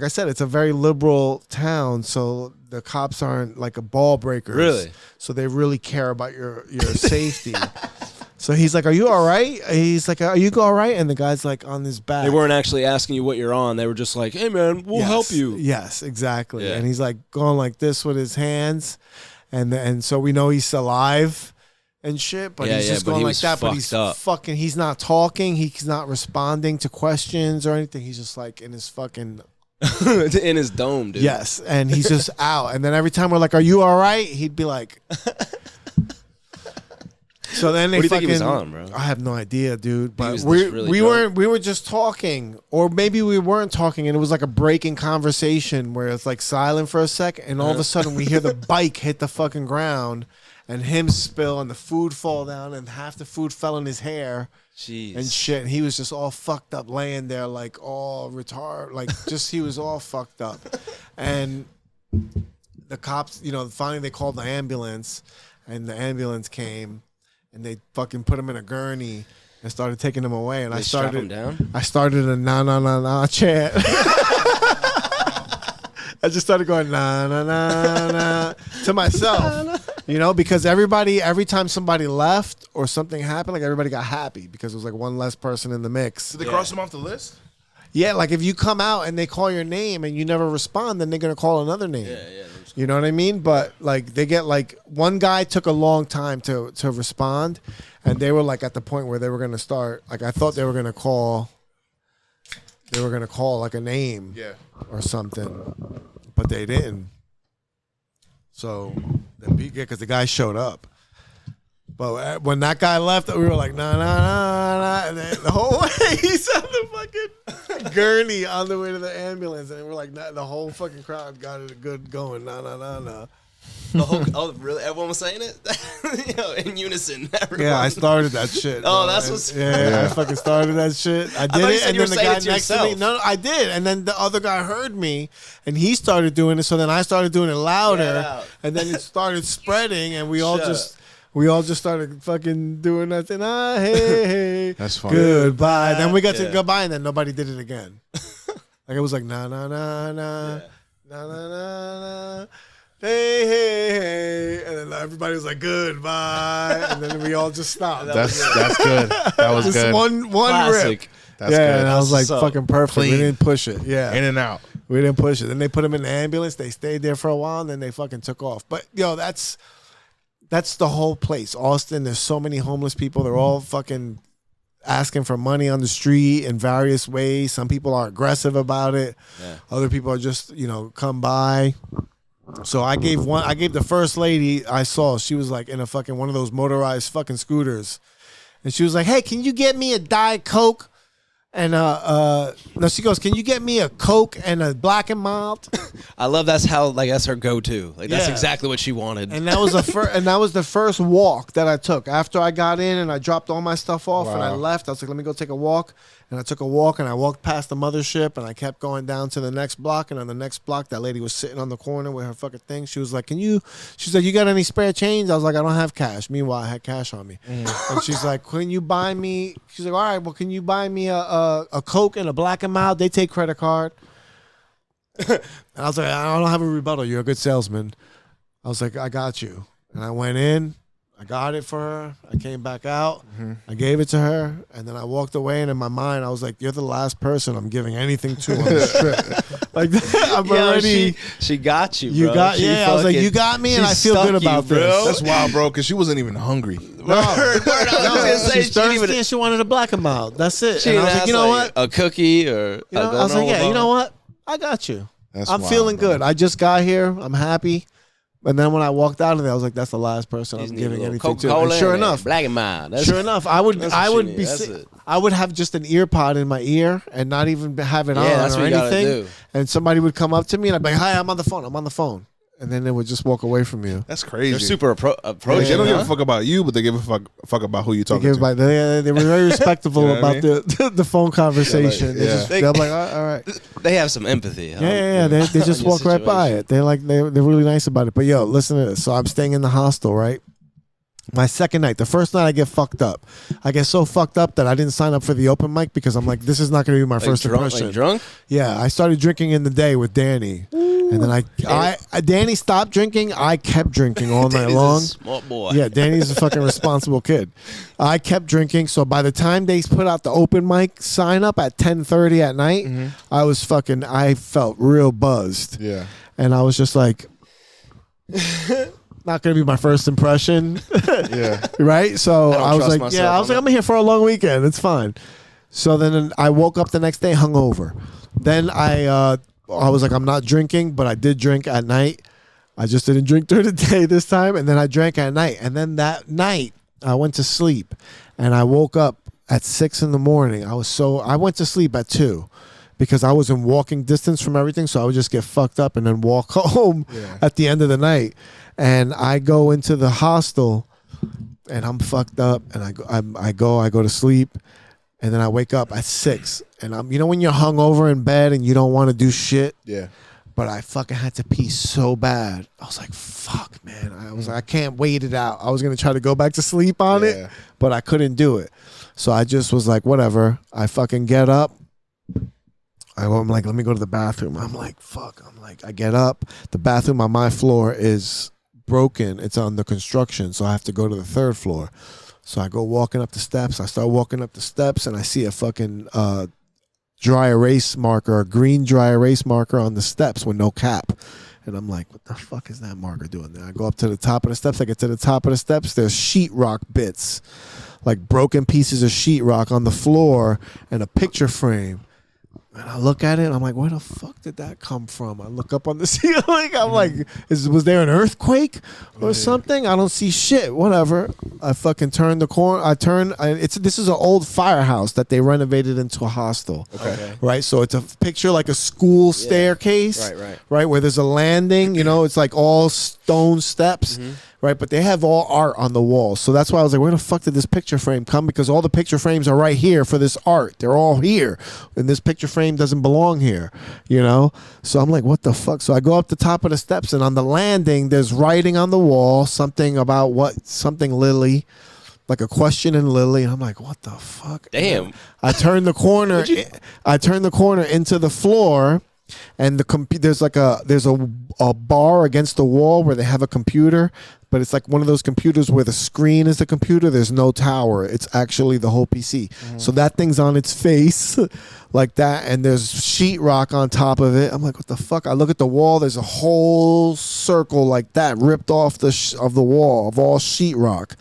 said, it's a very liberal town, so the cops aren't like a ball breakers. Really? So they really care about your safety. So he's like, "Are you all right?" He's like, "Are you all right?" And the guy's like on his back. They weren't actually asking you what you're on. They were just like, "Hey, man, we'll help you." Yes, exactly. Yeah. And he's like going like this with his hands, and so we know he's alive and shit. But he's just going like that. But he's fucking. He's not talking. He's not responding to questions or anything. He's just like in his fucking. In his dome, dude. Yes, and he's just out. And then every time we're like, "Are you all right?" He'd be like. So then they what do you think he was on, bro? I have no idea, dude. But we were just talking, or maybe we weren't talking, and it was like a breaking conversation where it's like silent for a second, and all of a sudden we hear the bike hit the fucking ground, and him spill, and the food fall down, and half the food fell in his hair. Jeez. And shit. And he was just all fucked up, laying there like all retarded, like just he was all fucked up. And the cops, finally they called the ambulance, and the ambulance came. and they fucking put him in a gurney and started taking him away. And they strap him down? I started a na na na na chant. I just started going na na na na to myself, you know, because every time somebody left or something happened, like everybody got happy because it was like one less person in the mix. Did they cross him off the list? Yeah, like if you come out and they call your name and you never respond, then they're gonna call another name. Yeah. You know what I mean? But like they get like one guy took a long time to respond, and they were like at the point where they were gonna start. Like I thought they were gonna call like a name, or something, but they didn't. So because the guy showed up. But when that guy left, we were like, nah, and then the whole way he's on the fucking gurney on the way to the ambulance, and we're like, nah, the whole fucking crowd got it good going, nah. Oh, really? Everyone was saying it? In unison. Everyone. Yeah, I started that shit. Oh, that's what's... Yeah, I fucking started that shit. I did it, and then the guy next to me... No, I did, and then the other guy heard me, and he started doing it, so then I started doing it louder, and then it started spreading, and we all just started fucking doing that thing. Hey. That's funny. Goodbye. Then we got to goodbye, and then nobody did it again. Like it was like nah. Hey. And then everybody was like goodbye, and then we all just stopped. That's good. That was just good. One Classic. rip. That's good. And I was like fucking perfect. Clean. We didn't push it. Yeah. In and out. We didn't push it. Then they put him in the ambulance. They stayed there for a while, and then they fucking took off. But that's the whole place. Austin, there's so many homeless people. They're all fucking asking for money on the street in various ways. Some people are aggressive about it. Yeah. Other people are just, come by. So I gave the first lady I saw, she was like in a fucking one of those motorized fucking scooters. And she was like, "Hey, can you get me a Diet Coke?" And no, she goes, "Can you get me a Coke and a Black and Mild?" I love that's her go-to. Like that's exactly what she wanted. And that was the first walk that I took after I got in and I dropped all my stuff off and I left. I was like, let me go take a walk. And I took a walk and I walked past the mothership and I kept going down to the next block. And on the next block, that lady was sitting on the corner with her fucking thing. She was like, she said, "You got any spare change?" I was like, "I don't have cash." Meanwhile, I had cash on me. And she's like, "Can you buy me?" She's like, "All right, well, can you buy me a Coke and a Black and Mild? They take credit card." And I was like, "I don't have a rebuttal. You're a good salesman." I was like, "I got you." And I went in. I got it for her. I came back out. I gave it to her. And then I walked away. And in my mind, I was like, "You're the last person I'm giving anything to on this trip." Like, I'm already. She got you, bro. You got, I was like, "You got me," and I feel good about this. That's wild, bro, because she wasn't even hungry. She's thirsty and she wanted a Black and Mild. That's it. She and I was like, "You know what? A cookie or I was like, yeah, you know what? I got you. I'm feeling good. I just got here. I'm happy." And then when I walked out of there, I was like, "That's the last person I'm giving anything to." And sure enough, Black and Mild. Sure enough, I would have just an ear pod in my ear and not even have it on or anything. And somebody would come up to me and I'd be like, "Hi, I'm on the phone." And then they would just walk away from you. That's crazy. They're super approaching. They don't give a fuck about you, but they give a fuck about who you're talking to. They were very respectful about the phone conversation. They're like, "All right." They have some empathy. Yeah. They just walk right by it. They're really nice about it. But yo, listen to this. So I'm staying in the hostel, right? My second night, the first night I get fucked up. I get so fucked up that I didn't sign up for the open mic because I'm like, this is not going to be my first impression. Like drunk? Yeah, I started drinking in the day with Danny. And then Danny stopped drinking. I kept drinking all night long. Smart boy. Yeah, Danny's a fucking responsible kid. I kept drinking. So by the time they put out the open mic sign up at 10:30 at night, I felt real buzzed. Yeah. And I was just like, not going to be my first impression. Yeah. Right? So I was like, I'm I'm here for a long weekend. It's fine. So then I woke up the next day hungover. Then I was like, I'm not drinking, but I did drink at night. I just didn't drink during the day this time. And then I drank at night. And then that night I went to sleep and I woke up at 6 a.m. I went to sleep at 2 because I was in walking distance from everything. So I would just get fucked up and then walk home at the end of the night. And I go into the hostel and I'm fucked up and I go to sleep. And then I wake up at 6 and I'm, when you're hungover in bed and you don't want to do shit. Yeah. but I fucking had to pee so bad. I was like, fuck, man. I was like, I can't wait it out. I was going to try to go back to sleep on it, but I couldn't do it. So I just was like, whatever. I fucking get up. I'm like, let me go to the bathroom. I'm like, fuck. I'm like, I get up. The bathroom on my floor is broken. It's under construction, so I have to go to the 3rd floor. So I go walking up the steps. I start walking up the steps, and I see a fucking dry erase marker, a green dry erase marker on the steps with no cap. And I'm like, what the fuck is that marker doing there? I go up to the top of the steps. I get to the top of the steps. There's sheetrock bits, like broken pieces of sheetrock on the floor and a picture frame. And I look at it, and I'm like, where the fuck did that come from? I look up on the ceiling. I'm like, was there an earthquake or something? I don't see shit. Whatever. I fucking turn the corner. This is an old firehouse that they renovated into a hostel. Okay. Right? So it's a picture like a school staircase. Right, where there's a landing. You know, it's like all stone steps. Right, but they have all art on the walls. So that's why I was like, where the fuck did this picture frame come? Because all the picture frames are right here for this art. They're all here. And this picture frame doesn't belong here, you know? So I'm like, what the fuck? So I go up the top of the steps, and on the landing, there's writing on the wall, something Lily, like a question in Lily. And I'm like, what the fuck? Damn. I turn the corner. I turn the corner into the floor. And there's a bar against the wall where they have a computer, but it's like one of those computers where the screen is the computer. There's no tower. It's actually the whole PC. So that thing's on its face like that, and there's sheetrock on top of it. I'm like, what the fuck? I look at the wall. There's a whole circle like that ripped off of the wall of all sheetrock.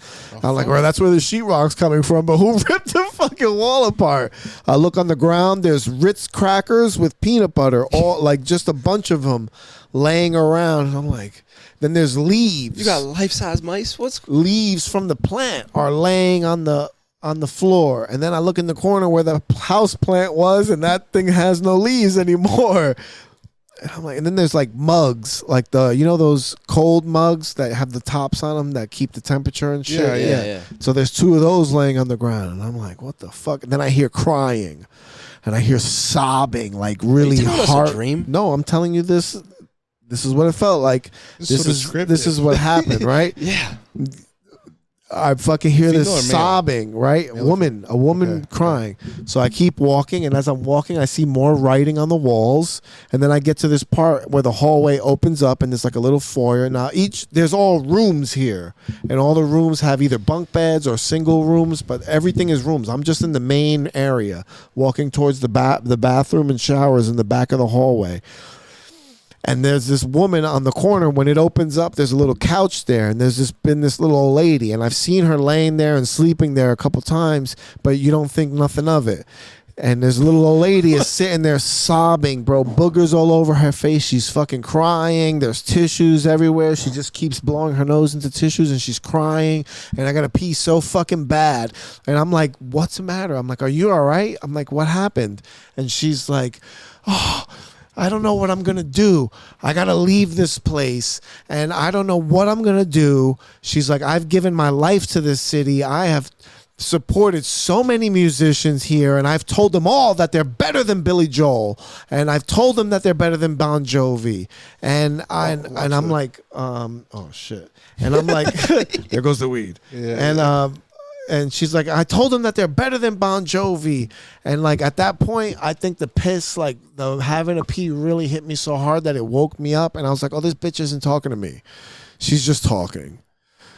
I'm like, well, that's where the sheetrock's coming from, but who ripped the fucking wall apart? I look on the ground. There's Ritz crackers with peanut butter, all like just a bunch of them laying around. And I'm like, then there's leaves. You got life-size mice? What's leaves from the plant are laying on the floor. And then I look in the corner where the house plant was, and that thing has no leaves anymore. And I'm like, and then there's like mugs, like those cold mugs that have the tops on them that keep the temperature and shit. Yeah. So there's 2 of those laying on the ground, and I'm like, what the fuck? And then I hear crying, and I hear sobbing, like really hard. Dream? No, I'm telling you this. This is what it felt like. This is what happened, right? Yeah. I fucking hear this sobbing, right? A woman crying. So I keep walking, and as I'm walking, I see more writing on the walls, and then I get to this part where the hallway opens up, and there's like a little foyer. Now there's all rooms here, and all the rooms have either bunk beds or single rooms, but everything is rooms. I'm just in the main area, walking towards the bathroom and showers in the back of the hallway. And there's this woman on the corner. When it opens up, there's a little couch there, and there's been this little old lady, and I've seen her laying there and sleeping there a couple times, but you don't think nothing of it. And this little old lady is sitting there sobbing, bro, boogers all over her face. She's fucking crying. There's tissues everywhere. She just keeps blowing her nose into tissues, and she's crying. And I gotta pee so fucking bad. And I'm like, what's the matter? I'm like, are you all right? I'm like, what happened? And she's like, oh, I don't know what I'm going to do. I got to leave this place, and I don't know what I'm going to do. She's like, I've given my life to this city. I have supported so many musicians here, and I've told them all that they're better than Billy Joel, and I've told them that they're better than Bon Jovi. And I'm like, oh, shit. And I'm like, there goes the weed. Yeah. And she's like, I told them that they're better than Bon Jovi. And like at that point, I think the piss, like the having a pee really hit me so hard that it woke me up. And I was like, oh, this bitch isn't talking to me. She's just talking.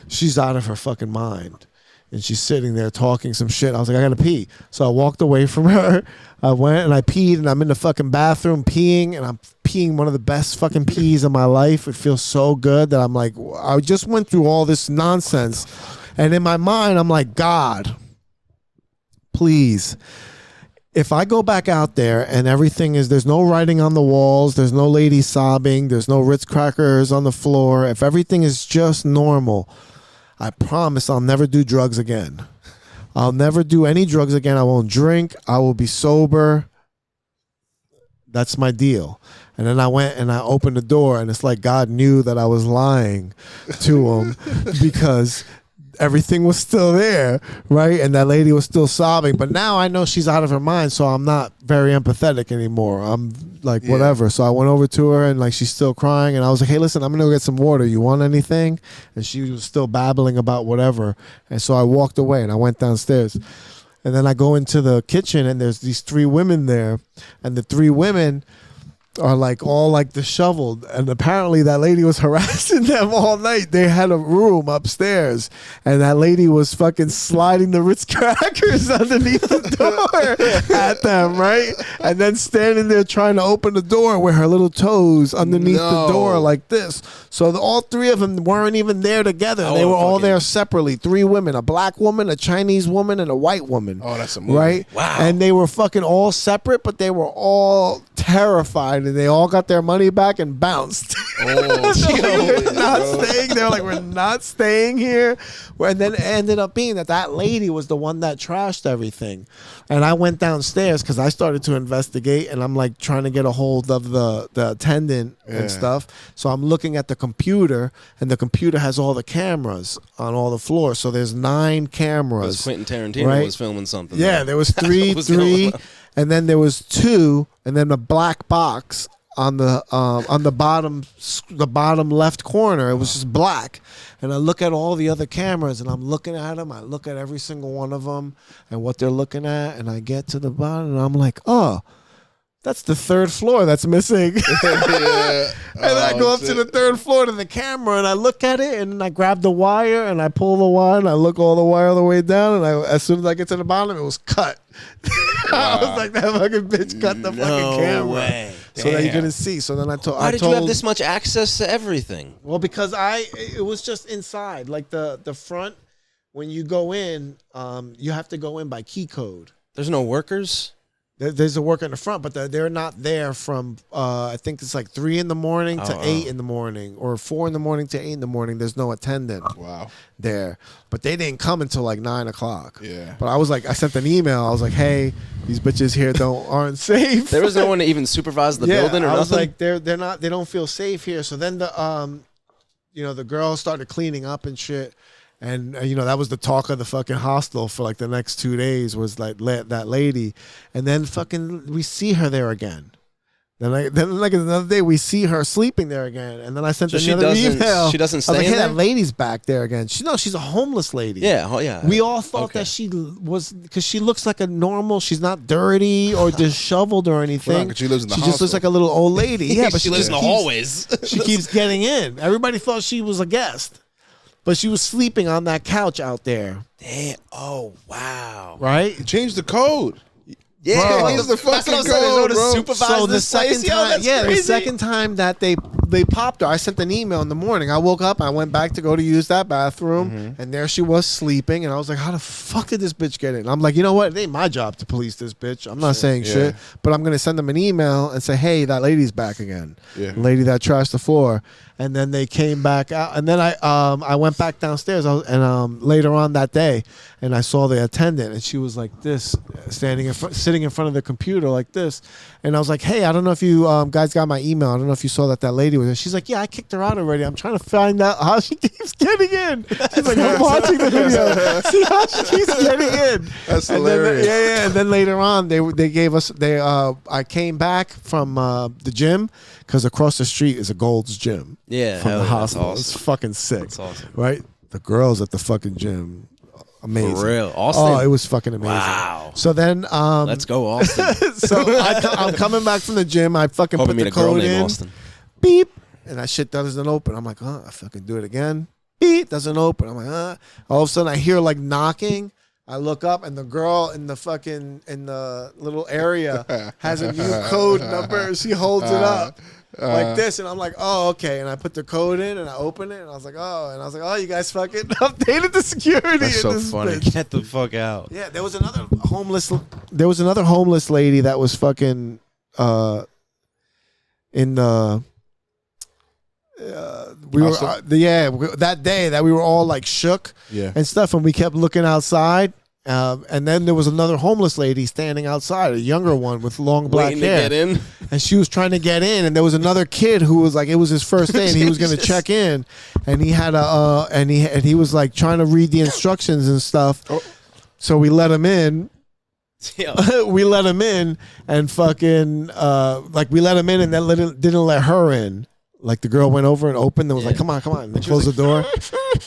She's out of her fucking mind. And she's sitting there talking some shit. I was like, I gotta pee. So I walked away from her. I went and I peed, and I'm in the fucking bathroom peeing, and I'm peeing one of the best fucking pees of my life. It feels so good that I'm like, I just went through all this nonsense. And in my mind, I'm like, God, please, if I go back out there and everything is, there's no writing on the walls, there's no lady sobbing, there's no Ritz crackers on the floor, if everything is just normal, I promise I'll never do drugs again. I'll never do any drugs again. I won't drink. I will be sober. That's my deal. And then I went and I opened the door, and it's like God knew that I was lying to him because everything was still there, right? And that lady was still sobbing. But now I know she's out of her mind, so I'm not very empathetic anymore. I'm like, whatever. So I went over to her, and like she's still crying. And I was like, hey, listen, I'm going to go get some water. You want anything? And she was still babbling about whatever. And so I walked away, and I went downstairs. And then I go into the kitchen, and there's these 3 women there. And the 3 women are like all like disheveled, and apparently that lady was harassing them all night. They had a room upstairs, and that lady was fucking sliding the Ritz crackers underneath the door at them, right? And then standing there trying to open the door with her little toes underneath the door like this. So all 3 of them weren't even there together. They were all there separately. 3 women, a black woman, a Chinese woman, and a white woman. Oh, that's a movie. Right? Wow. And they were fucking all separate, but they were all terrified, and they all got their money back and bounced. Oh, we're not staying. They're like, we're not staying here. And then it ended up being that lady was the one that trashed everything. And I went downstairs because I started to investigate, and I'm like trying to get a hold of the attendant and stuff. So I'm looking at the computer, and the computer has all the cameras on all the floors. So there's 9 cameras. Quentin Tarantino was filming something. Yeah, there was 3, and then there was 2, and then a black box on the bottom left corner. It was just black. And I look at all the other cameras, and I'm looking at them. I look at every single one of them and what they're looking at, and I get to the bottom, and I'm like, oh, that's the 3rd floor that's missing. And I go up to the 3rd floor to the camera, and I look at it, and then I grab the wire, and I pull the wire, and I look all the wire all the way down, and as soon as I get to the bottom, it was cut. I was like, that fucking bitch cut the fucking camera. Way. So that you couldn't see. So then I told. Why did you have this much access to everything? Well, because it was just inside, like the front. When you go in, you have to go in by key code. There's no workers. There's a worker in the front, but they're not there from, I think it's like 3 in the morning to 8 in the morning, or 4 in the morning to 8 in the morning. There's no attendant there. But they didn't come until like 9 o'clock. Yeah. But I sent an email. I was like, hey, these bitches here aren't safe. There was no one to even supervise the building or nothing? I was like, they don't feel safe here. So then the girls started cleaning up and shit. And, that was the talk of the fucking hostel for like the next 2 days was like that lady. And then fucking we see her there again. Then like another day we see her sleeping there again. And then I sent another email. She doesn't stay I was like, hey, there? that lady's back there again. She's a homeless lady. Yeah. Oh, yeah. We all thought that she was, because she looks like a normal, she's not dirty or disheveled or anything. She lives in the She hostel. just looks like a little old lady. Yeah, but she lives in the hallways. She keeps getting in. Everybody thought she was a guest. But she was sleeping on that couch out there. Damn. Oh, wow. Right? Change the code. Yeah, Change the fucking code, bro. So the second time, the second time that they popped her, I sent an email in the morning. I woke up, I went back to go to use that bathroom, and there she was sleeping. And I was like, how the fuck did this bitch get in? I'm like, you know what? It ain't my job to police this bitch. I'm not saying shit, but I'm going to send them an email and say, hey, that lady's back again. Yeah. The lady that trashed the floor. And then they came back out, and then I went back downstairs, and later on that day, and I saw the attendant, and she was like this, sitting in front of the computer like this, and I was like, hey, I don't know if you guys got my email. I don't know if you saw that lady was there. She's like, yeah, I kicked her out already. I'm trying to find out how she keeps getting in. She's like, I'm watching the video. See how she keeps getting in. That's hilarious. And then later on, they gave us I came back from the gym. Because across the street is a Gold's Gym. Yeah. From the hospital. Awesome. It's fucking sick. That's awesome. Right? The girls at the fucking gym. Amazing. For real. Austin? Oh, it was fucking amazing. Wow. So then. Let's go, Austin. So I'm coming back from the gym. I fucking put the code in. Austin. Beep. And that shit doesn't open. I'm like, I fucking do it again. Beep. Doesn't open. I'm like, All of a sudden I hear like knocking. I look up, and the girl in the little area has a new code number. She holds it up like this, and I'm like, oh, okay. And I put the code in, and I open it, and I was like, oh, you guys fucking updated the security. That's so this funny. bitch. Get the fuck out. Yeah, there was another homeless lady that was fucking in the. That day that we were all like shook and stuff, and we kept looking outside, And then there was another homeless lady standing outside, a younger one with long black Waiting hair. to get in. And she was trying to get in, and there was another kid who was like, it was his first day, and he was going to check in, and he had and he was like trying to read the instructions and stuff. Oh. So we let him in. We let him in, and fucking like we let him in, and then didn't let her in. Like the girl went over and opened and was like, come on. And then closed the door.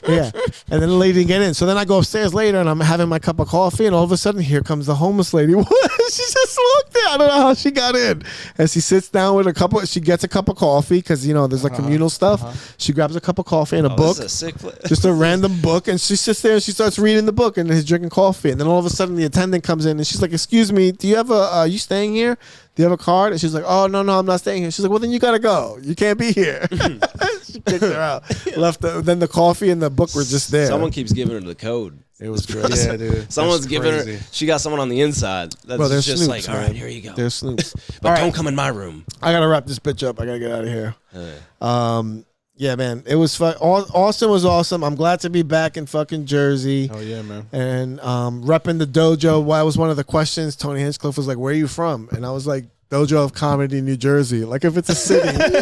Yeah. And then the lady didn't get in. So then I go upstairs later and I'm having my cup of coffee and all of a sudden here comes the homeless lady. She just walked in. I don't know how she got in. And she sits down with she gets a cup of coffee because, there's like communal stuff. She grabs a cup of coffee and a book. This is a sick place. Just a random book. And she sits there and she starts reading the book and he's drinking coffee. And then all of a sudden the attendant comes in and she's like, excuse me, do you have are you staying here? Do you have a card? And she's like, oh, no, I'm not staying here. She's like, well, then you got to go. You can't be here. She kicked her out. Then the coffee and the book were just there. Someone keeps giving her the code. It was great. Yeah, dude. Someone's giving her. She got someone on the inside. That's just snoops, like, all right, here you go. They're snoops. But don't come in my room. I got to wrap this bitch up. I got to get out of here. Yeah, man. It was fun. Austin was awesome. I'm glad to be back in fucking Jersey. Oh, yeah, man. And repping the dojo. Why was one of the questions. Tony Hinchcliffe was like, where are you from? And I was like, Dojo of Comedy, New Jersey. Like if it's a city. Like if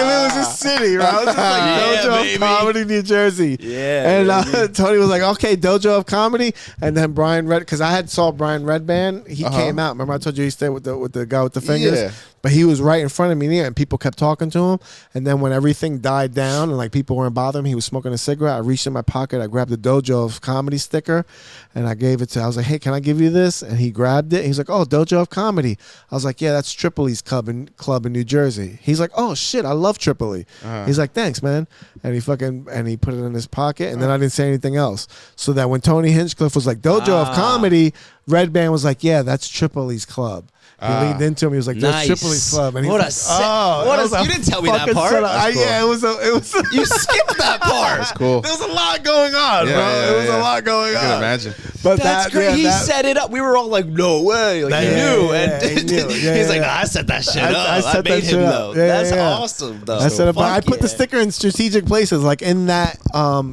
it was a city, right? I was just like, Dojo of Comedy, New Jersey. Yeah. And Tony was like, okay, Dojo of Comedy. And then Brian because I had saw Brian Redband. He came out. Remember I told you he stayed with the guy with the fingers? Yeah. But he was right in front of me and people kept talking to him. And then when everything died down and like people weren't bothering him, he was smoking a cigarette. I reached in my pocket. I grabbed the Dojo of Comedy sticker and I gave it to I was like, hey, can I give you this? And he grabbed it. He's like, oh, Dojo of Comedy. I was like, yeah, that's Tripoli's club in New Jersey. He's like, oh, shit, I love Tripoli. He's like, thanks, man. And he put it in his pocket. And then I didn't say anything else. So that when Tony Hinchcliffe was like, Dojo of Comedy, Redband was like, yeah, that's Tripoli's club. He leaned into him. He was like, "There's Tripoli's club," and he's like, you didn't tell me that part. Cool. Yeah, it was. You skipped that part. That's cool. There was a lot going on, bro. There was a lot going on. I can imagine. But that's crazy. He set it up. We were all like, "No way!" Like he knew, and he knew. He's like, "I set that shit up. I made him know." That's awesome, though. I set it up. I put the sticker in strategic places, like in that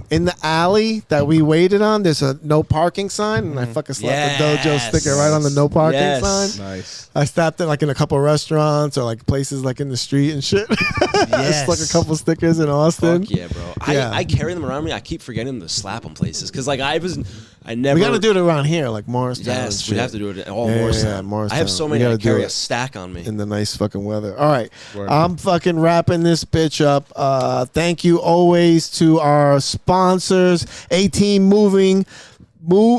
in the alley that we waited on. There's a no parking sign, and I fucking slapped the dojo sticker right on the no parking sign. Nice. I stopped it like in a couple restaurants or like places like in the street and shit. I stuck a couple stickers in Austin. Fuck yeah, bro. I carry them around me. I keep forgetting to slap on places because like I never. We got to do it around here, like Morristown. Yes, we have to do it all Morristown. Morristown. I have so many. I carry a stack on me in the nice fucking weather. All right, I'm fucking wrapping this bitch up. Thank you always to our sponsors, A-Team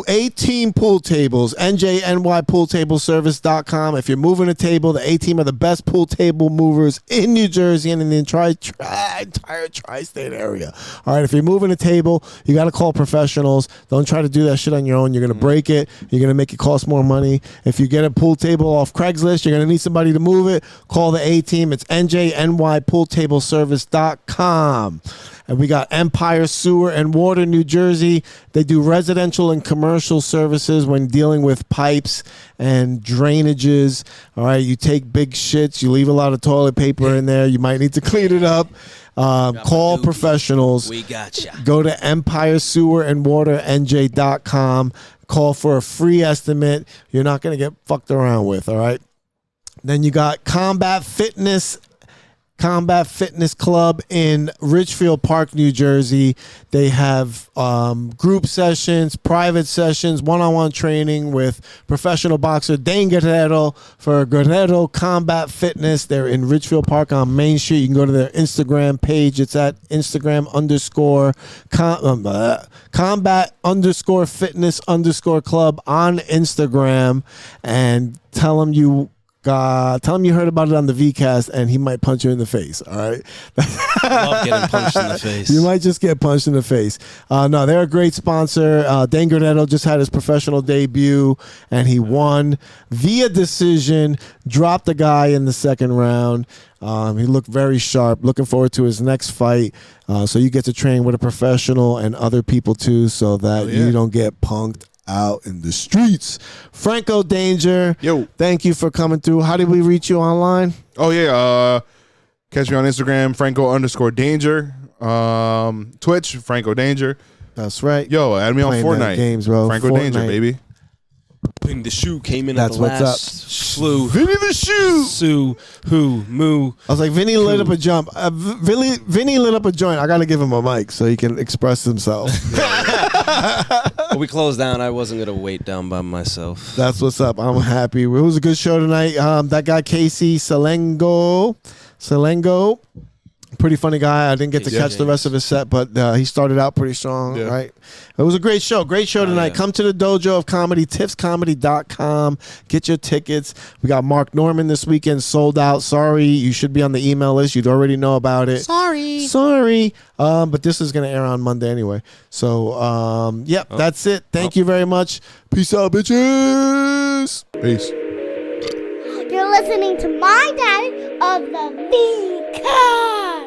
A-Team Pool Tables, NJNYPoolTableService.com. If you're moving a table, the A-Team are the best pool table movers in New Jersey and in the entire tri-state area. All right, if you're moving a table, you got to call professionals. Don't try to do that shit on your own. You're going to break it. You're going to make it cost more money. If you get a pool table off Craigslist, you're going to need somebody to move it. Call the A-Team. It's NJNYPoolTableService.com. And we got Empire Sewer and Water, New Jersey. They do residential and commercial services when dealing with pipes and drainages. All right, you take big shits. You leave a lot of toilet paper in there. You might need to clean it up. Call professionals. We gotcha. Go to EmpireSewerandWaterNJ.com. Call for a free estimate. You're not going to get fucked around with, all right? Then you got Combat Fitness Club in Ridgefield Park, New Jersey. They have group sessions, private sessions, one-on-one training with professional boxer Dane Guerrero for Guerrero Combat Fitness. They're in Ridgefield Park on Main Street. You can go to their Instagram page. It's at Combat_Fitness_Club on Instagram, and tell them you heard about it on the VCast, and he might punch you in the face. All right. I love getting punched in the face. You might just get punched in the face. No, they're a great sponsor. Dan Guerrero just had his professional debut, and he won via decision. Dropped the guy in the second round. He looked very sharp. Looking forward to his next fight. So you get to train with a professional and other people too, so that you don't get punked out in the streets. Franco Danger, thank you for coming through. How did we reach you online? Oh yeah, catch me on Instagram, Franco_Danger. Twitch, Franco Danger. That's right. Yo, add me on Playing Fortnite. that games, bro. Franco Danger, baby. Ping the shoe came in That's at the what's last up. slew. Vinny the shoe. Sue, who, moo. I was like, Vinny lit up a jump. Vinny lit up a joint. I got to give him a mic so he can express himself. When we closed down, I wasn't going to wait down by myself. That's what's up. I'm happy. It was a good show tonight. That guy, Casey Salengo. Pretty funny guy. I didn't get to catch the rest of his set, but he started out pretty strong, right? It was a great show. Great show tonight. Come to the Dojo of Comedy, tiffscomedy.com. Get your tickets. We got Mark Norman this weekend, sold out. Sorry, you should be on the email list. You'd already know about it. Sorry. But this is going to air on Monday anyway. So, that's it. Thank you very much. Peace out, bitches. Peace. You're listening to my dad of the VCast.